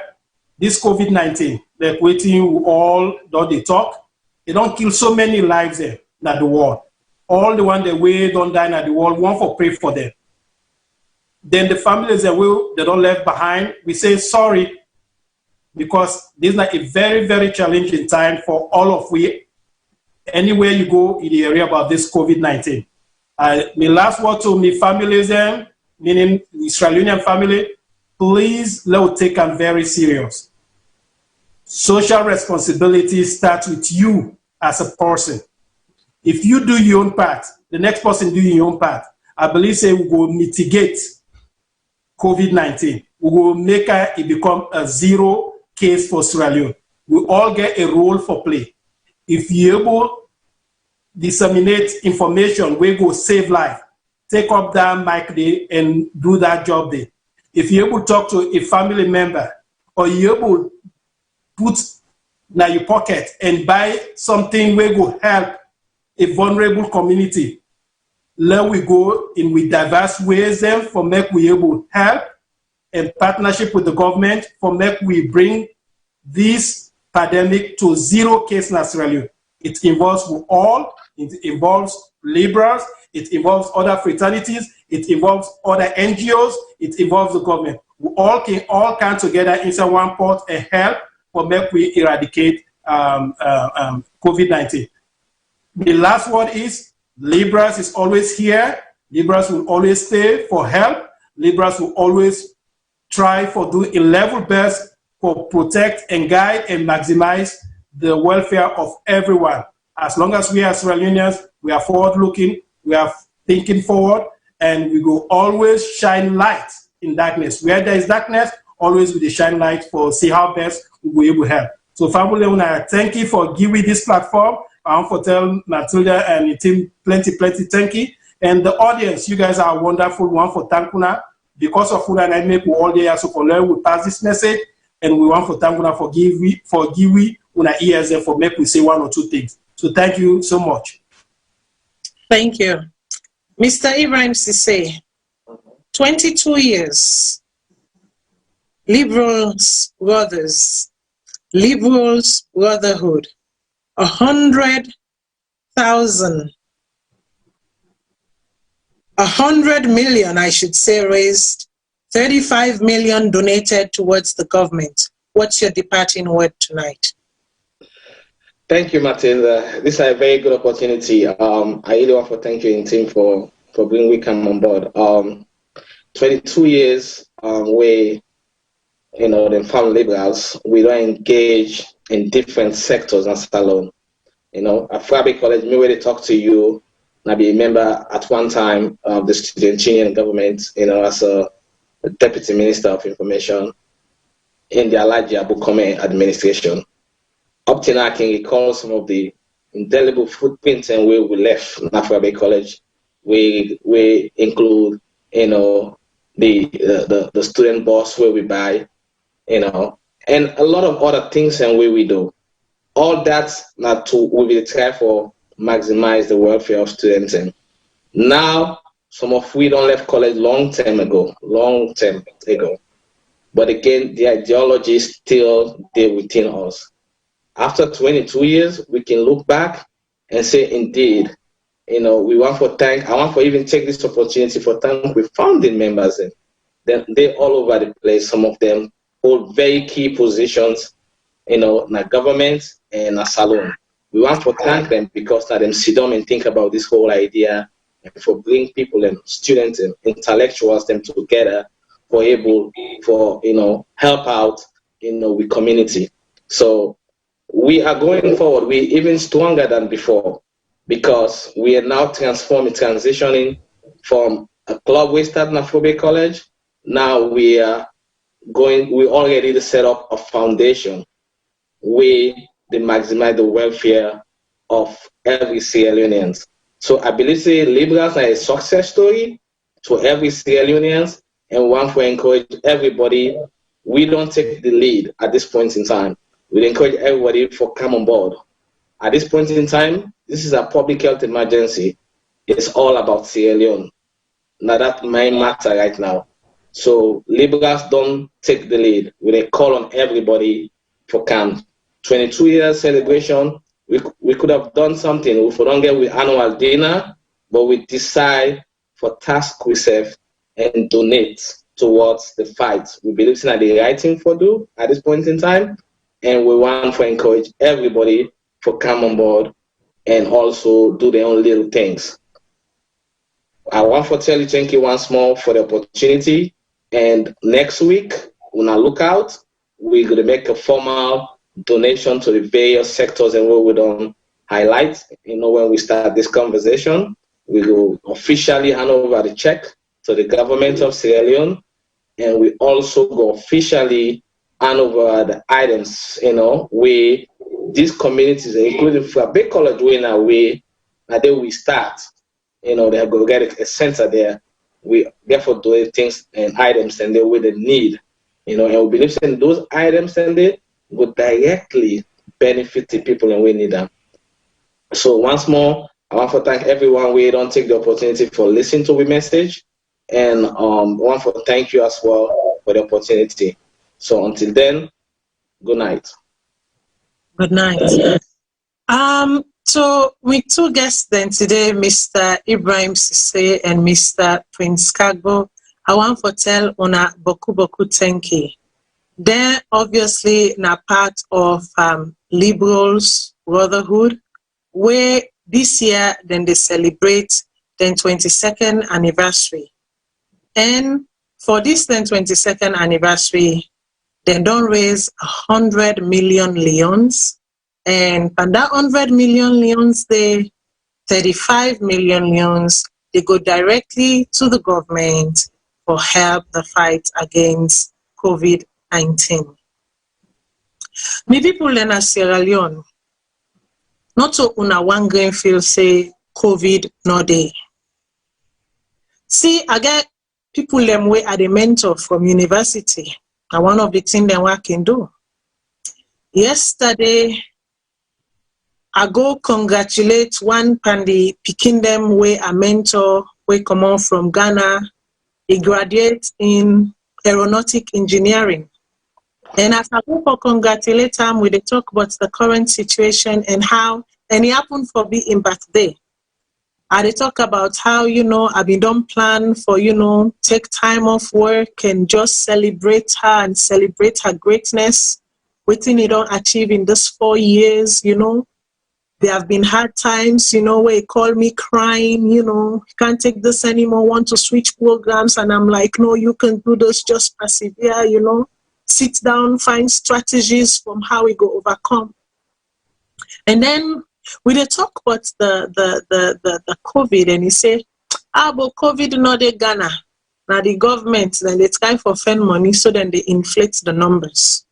this COVID-19, like waiting all don't they talk, they don't kill so many lives there in the world. All the one that way don't die in the world, one for pray for them. Then the families that they don't left behind, we say sorry, because this is like a very, very challenging time for all of we. Anywhere you go in the area about this COVID-19. My last word to me families, meaning Israeli family, please let's take them very serious. Social responsibility starts with you as a person. If you do your own part, the next person do your own part. I believe say we will mitigate COVID-19. We will make it become a zero case for Sierra Leone. We all get a role for play. If you're able disseminate information, we go save life. Take up that mic there and do that job there. If you're able to talk to a family member, or you're able to put in your pocket and buy something we go help a vulnerable community, let we go in with diverse ways then for make we able to help in partnership with the government for make we bring this pandemic to zero case in Sierra Leone. It involves all. It involves liberals, it involves other fraternities, it involves other NGOs, it involves the government. We all can all come together inside one pot and help for make we eradicate COVID-19. The last word is liberals is always here. Liberals will always stay for help. Liberals will always try for do a level best for protect and guide and maximize the welfare of everyone. As long as we are Sierra Leoneans, we are forward-looking, we are thinking forward, and we will always shine light in darkness. Where there is darkness, always with the shine light for see how best we will be able to help. So, family, I thank you for giving this platform. I want to tell Matilda and the team plenty thank you. And the audience, you guys are wonderful. One for Tankuna. Because of food and I make all day so for learn, we pass this message, and we want for Tankuna for give we una ears and for make we say one or two things. So thank you so much. Thank you. Mr. Ibrahim Sise, 22 years, Liberals Brothers, Liberals Brotherhood, 100,000, 100 million, I should say, raised, 35 million donated towards the government. What's your departing word tonight? Thank you, Matilda. This is a very good opportunity. I really want to thank you and team for bringing Wickham on board. 22 years, we, the family liberals, we don't engage in different sectors in SALONE. At Fabric College, me where they talk to you, and I be a member at one time of the student union government, as a deputy minister of information in the Alaji Abukome administration. Up till now, I can recall some of the indelible footprints and where we left Nafra Bay College. We include, the student bus where we buy, and a lot of other things and where we do. all that not to we will try for maximize the welfare of students. And now some of we don't left college long time ago. But again, the ideology is still there within us. After 22 years, we can look back and say, indeed, I want to even take this opportunity for thank we founding members. And they're all over the place. Some of them hold very key positions, in the government and a SALONE. We want to thank them because let them sit down and think about this whole idea and for bring people and students and intellectuals them together for help out, with community. So we are going forward. We're even stronger than before because we are now transitioning from a club we started in Afrobe College. Now we already to set up a foundation where they maximize the welfare of every Sierra Leonean. So I believe Libras are a success story to every Sierra Leonean and want to encourage everybody. We don't take the lead at this point in time. We encourage everybody to come on board. At this point in time, this is a public health emergency. It's all about Sierra Leone. Now that might matter right now. So Libras don't take the lead. We call on everybody for come. 22 years celebration. We could have done something. We don't get with annual dinner, but we decide for task ourselves and donate towards the fight. We believe in the right thing for do at this point in time, and we want to encourage everybody to come on board and also do their own little things. I want to tell you thank you once more for the opportunity. And next week, when I look out, we're going to make a formal donation to the various sectors and what we don't highlight. When we start this conversation, we will officially hand over the check to the government of Sierra Leone, and we also go officially hand over the items, where these communities, including Frabe College, and then we start, they're going to get a center there. We therefore do things and items and they with the need, and we believe in those items and they would directly benefit the people and we need them. So once more, I want to thank everyone. We don't take the opportunity for listening to the message, and I want to thank you as well for the opportunity. So until then, good night. Good night. So with two guests then today, Mr. Ibrahim Sise and Mr. Prince Kagbo, I want to tell Ona Boku Tenki. They're obviously na part of Liberals Brotherhood, where this year then they celebrate the 22nd anniversary. And for this then 22nd anniversary, they don't raise 100 million leones. And that 100 million leones, 35 million leones, they go directly to the government for help the fight against COVID-19. Me people in Sierra Leone, not so una one grain feel say COVID no day. See, I get people them way at the mentor from university. And one of the things they work can do. Yesterday, I go congratulate one pandi picking them way a mentor way come on from Ghana. He graduates in aeronautic engineering. And as I go for congratulate him, we talk about the current situation and how, and it happened for me in birthday. I talk about how, I've been done plan for, take time off work and just celebrate her and celebrate her greatness. Waiting you don't achieve in this 4 years, There have been hard times, where he called me crying, can't take this anymore, want to switch programs. And I'm like, no, you can do this, just persevere, sit down, find strategies from how we go overcome. And then we did talk about the COVID, and he said, but COVID not the Ghana. Now the government, then it's time for fund money, so then they inflate the numbers.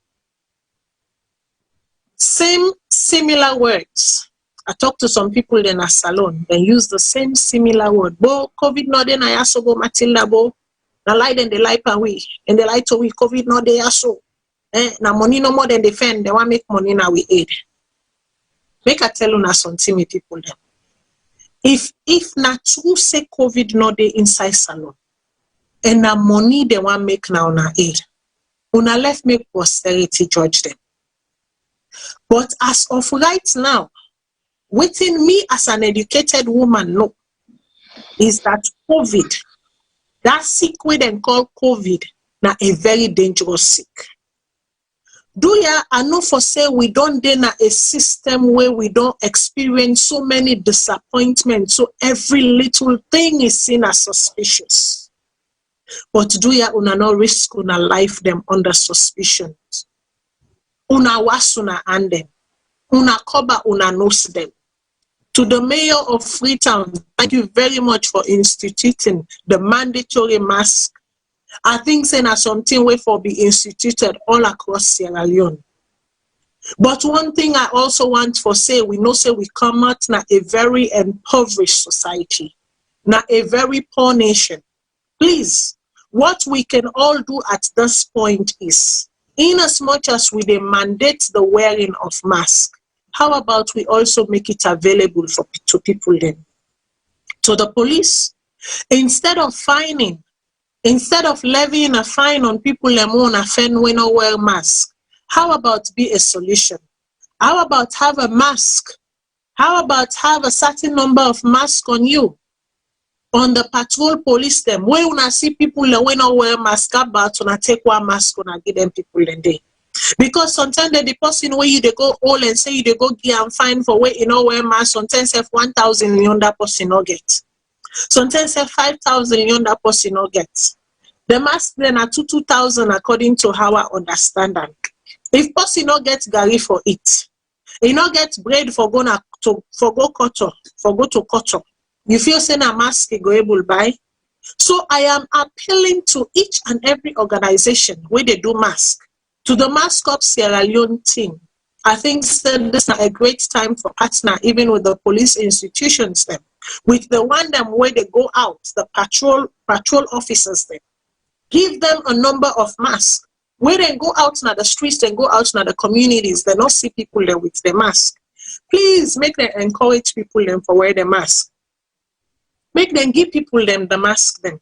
Similar words. I talked to some people in a salon, they use the same similar word. Bo COVID not then I ask about Matilda bo. Now lie then they lie per we, and they lie to we COVID not they aso. Now money no more than they fend, they want make money now we aid. Make I tell una something, me people them. If na true say COVID no dey inside salon, and na money they want make now una aid, una left make posterity judge them. But as of right now, within me as an educated woman know is that COVID, that sick way they call COVID, na a very dangerous sick. Do ya, I know for say we don't dey na a system where we don't experience so many disappointments, so every little thing is seen as suspicious. But do ya una no risk una life them under suspicion? Una was una hand them, una cover una nose them. To the mayor of Freetown, thank you very much for instituting the mandatory mask. I think saying as something way for be instituted all across Sierra Leone. But one thing I also want to say, we know say we come out na a very impoverished society, na a very poor nation. Please, what we can all do at this point is, in as much as we mandate the wearing of mask, how about we also make it available to people then? To the police, instead of fining, instead of levying a fine on people who when no wear mask, how about be a solution? How about have a mask? How about have a certain number of masks on you? On the patrol police them, where una see people when no wear mask, about una take one mask on give them people in day. Because sometimes the person where you they go all and say you they go give and fine for where you know wear mask, sometimes have 1,000 million that person no get. Sometimes say 5,000 million that person no get. The mask then are 2,000 according to how I understand them. If person no get gari for it, you no get bread for go to cotton, you feel saying a mask you go able buy. So I am appealing to each and every organization where they do mask, to the Mask Up Sierra Leone team. I think this is a great time for partner, even with the police institutions them, with the one them where they go out, the patrol officers them. Give them a number of masks. Where they go out na the streets, they go out na the communities, they not see people there with the mask. Please make them encourage people them for wear the mask. Make them give people them the mask then.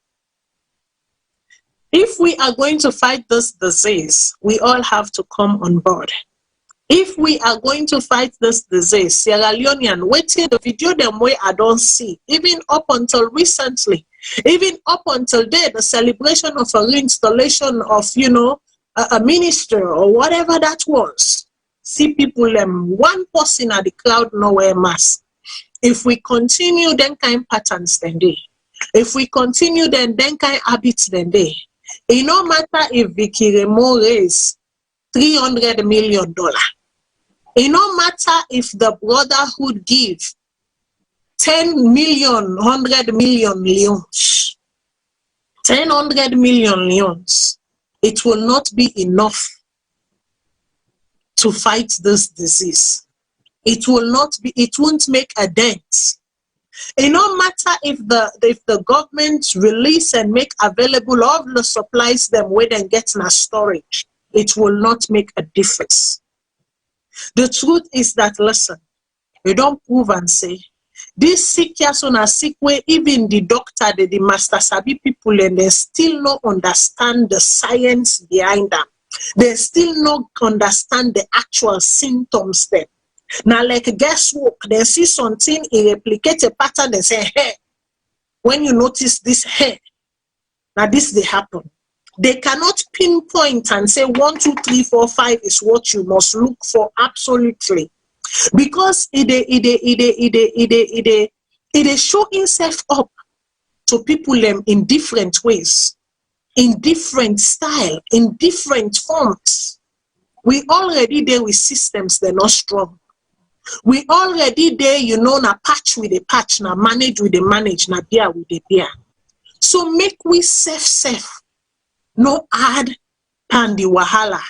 If we are going to fight this disease, we all have to come on board. If we are going to fight this disease, Sierra Leonean, waiting the video them way I don't see, even up until recently, even up until there, the celebration of a reinstallation of, you know, a minister or whatever that was. See people, one person at the crowd no wear mask. If we continue, then kind patterns then they. If we continue, then kind habits then they. It no matter if Vicky Remo raise $300 million. It no matter if the brotherhood give 10 million, 100 million leons, 100 million leons, it will not be enough to fight this disease. It will not be, it won't make a dent. It no matter if the government release and make available all the supplies them where they get in a storage, it will not make a difference. The truth is that, listen, we don't prove and say, this sick person are sick way, even the doctor, the master sabi people, and they still not understand the science behind them. They still not understand the actual symptoms there. Now, like guesswork, they see something, it replicate a pattern, they say, hey, when you notice this hair, now this they happen. They cannot pinpoint and say 1, 2, 3, 4, 5 is what you must look for absolutely. Because it show itself up to people in different ways, in different style, in different forms. We already there with systems, they're not strong. We already there, you know, na patch with a patch, na manage with a manage, na beer with a beer. So make we safe, no add pan the wahala.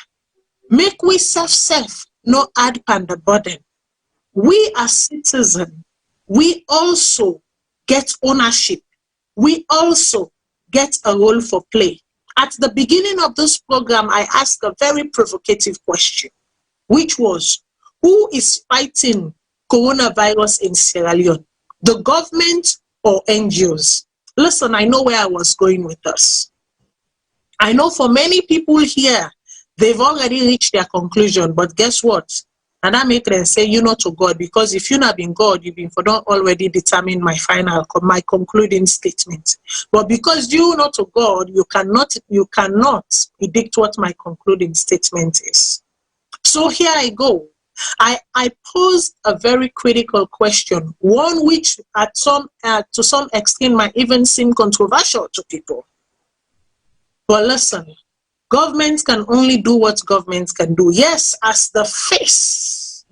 Make we safe, no add pan the burden. We as citizens, we also get ownership. We also get a role for play. At the beginning of this program, I asked a very provocative question, which was, who is fighting coronavirus in Sierra Leone? The government or NGOs? Listen, I know where I was going with this. I know for many people here, they've already reached their conclusion, but guess what? And I make them say, you know, to God, because if you not been God, you've been for don't already determine my concluding statement. But because you not to God, you cannot predict what my concluding statement is. So here I go. I posed a very critical question, one which to some extent might even seem controversial to people. But listen, governments can only do what governments can do. Yes, as the face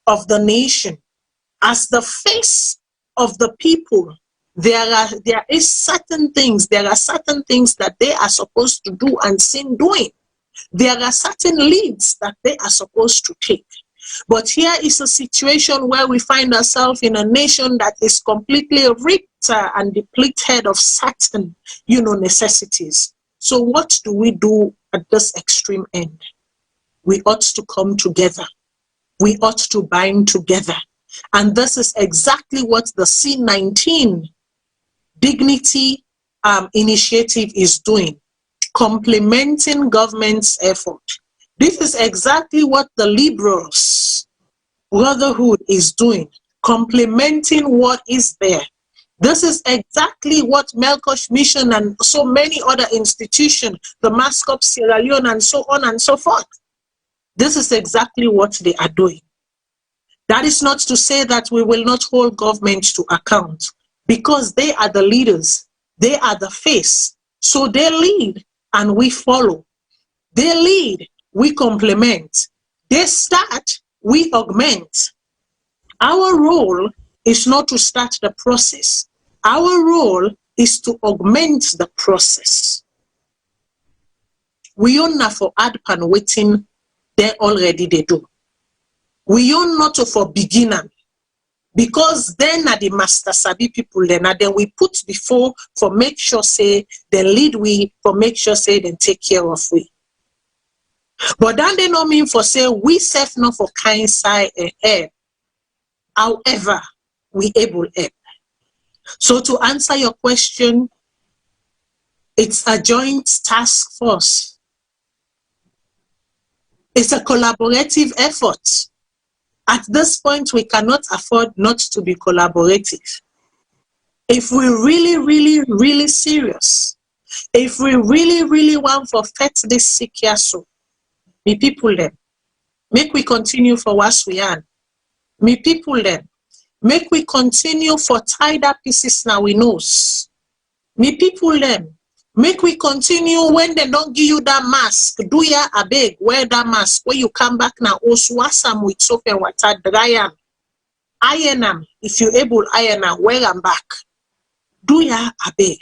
of the nation, as the face of the people, there are certain things that they are supposed to do and seen doing. There are certain leads that they are supposed to take. But here is a situation where we find ourselves in a nation that is completely ripped and depleted of certain, necessities. So what do we do at this extreme end? We ought to come together. We ought to bind together. And this is exactly what the C19 Dignity Initiative is doing, complementing government's effort. This is exactly what the Liberals Brotherhood is doing, complementing what is there. This is exactly what Melkosh Mission and so many other institutions, the Mascop Sierra Leone and so on and so forth. This is exactly what they are doing. That is not to say that we will not hold government to account, because they are the leaders, they are the face. So they lead and we follow. They lead, we complement. They start, we augment. Our role is not to start the process. Our role is to augment the process. We own not for add pan waiting, they already they do. We own not for beginner, because then are the master sabi people then we put before for make sure say they lead we, for make sure say they take care of we. But then they don't mean for say we self not for kind side help. However, we able help. So to answer your question, it's a joint task force. It's a collaborative effort. At this point, we cannot afford not to be collaborative. If we really, really, really serious, if we really, really want to fight this sick so, me people them, make we continue for what we are. Me people them, make we continue for tie that pieces now we knows. Me people them, make we continue when they don't give you that mask. Do ya a beg, wear that mask. When you come back now, also wasam with soap and water, dry am. Iron them, if you able iron them, wear them back. Do ya a beg.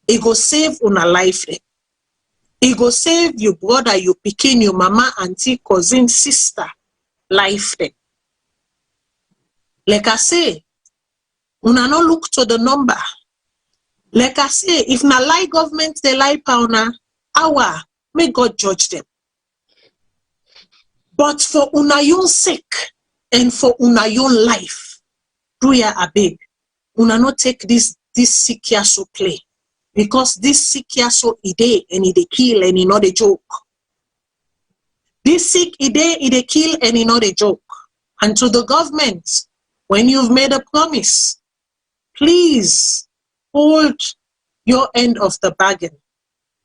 It go save on a life. It go save your brother, your pikin, your mama, auntie, cousin, sister life. Like I say, una no look to the number. Like I say, if na lie government, they lie pauna, may God judge them. But for una yon sake and for una yon life, do ya a beg, una not take this sick so play. Because this sick so ide and ide kill and not a joke. This sick ide kill and not a joke. And to the government, when you've made a promise, please hold your end of the bargain.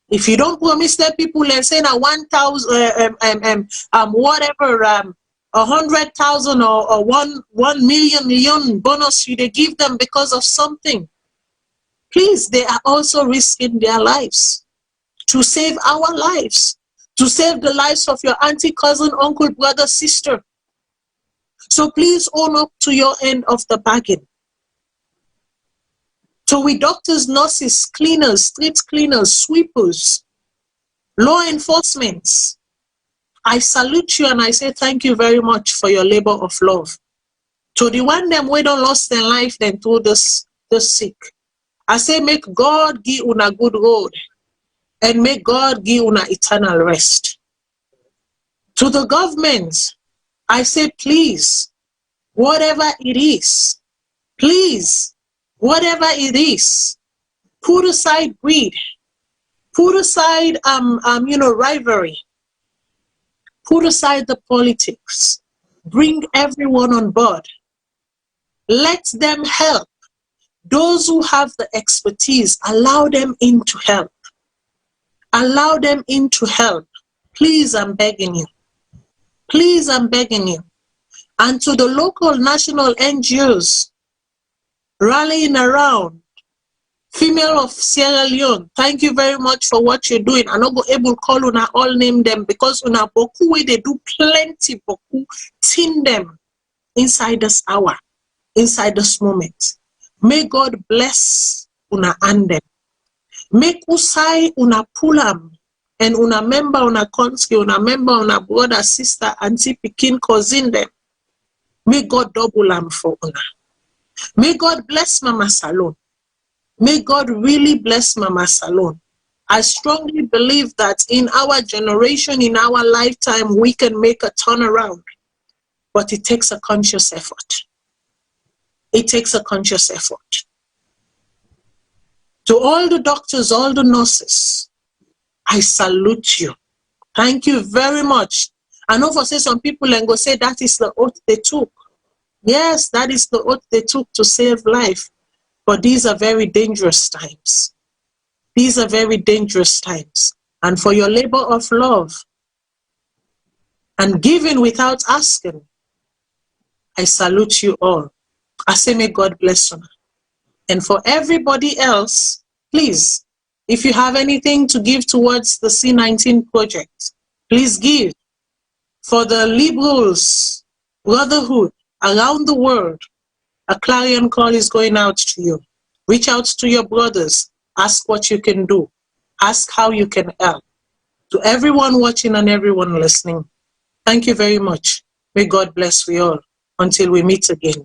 If you don't promise the people, let's say now 1,000, whatever, 100,000 or 1 million bonus you they give them because of something, please, they are also risking their lives to save our lives, to save the lives of your auntie, cousin, uncle, brother, sister. So please own up to your end of the bargain. So we doctors, nurses, cleaners, street cleaners, sweepers, law enforcement, I salute you and I say thank you very much for your labor of love. To the one them we don't lost their life then to the sick, I say make God give una good road and make God give una eternal rest. To the government, I say please, whatever it is, please, whatever it is, put aside greed, put aside rivalry, put aside the politics, bring everyone on board. Let them help. Those who have the expertise, allow them in to help. Allow them in to help. Please, I'm begging you. Please, I'm begging you. And to the local national NGOs rallying around, female of Sierra Leone, thank you very much for what you're doing. I'm not go able to call una all name them because una boku way they do plenty boku tin them inside this hour, inside this moment. May God bless una and them. Make usai una pulam and una member una konski, una member una brother, sister, auntie, pikin, cousin them. May God double them for una. May God bless Mama Salone. May God really bless Mama Salone. I strongly believe that in our generation, in our lifetime, we can make a turnaround. But it takes a conscious effort. It takes a conscious effort. To all the doctors, all the nurses, I salute you. Thank you very much. I know for say some people and go say that is the oath they took. Yes, that is the oath they took to save life. But these are very dangerous times. These are very dangerous times. And for your labor of love and giving without asking, I salute you all. I say may God bless you. And for everybody else, please, if you have anything to give towards the C19 project, please give. For the liberals, brotherhood around the world, a clarion call is going out to you. Reach out to your brothers. Ask what you can do. Ask how you can help. To everyone watching and everyone listening, thank you very much. May God bless we all. Until we meet again.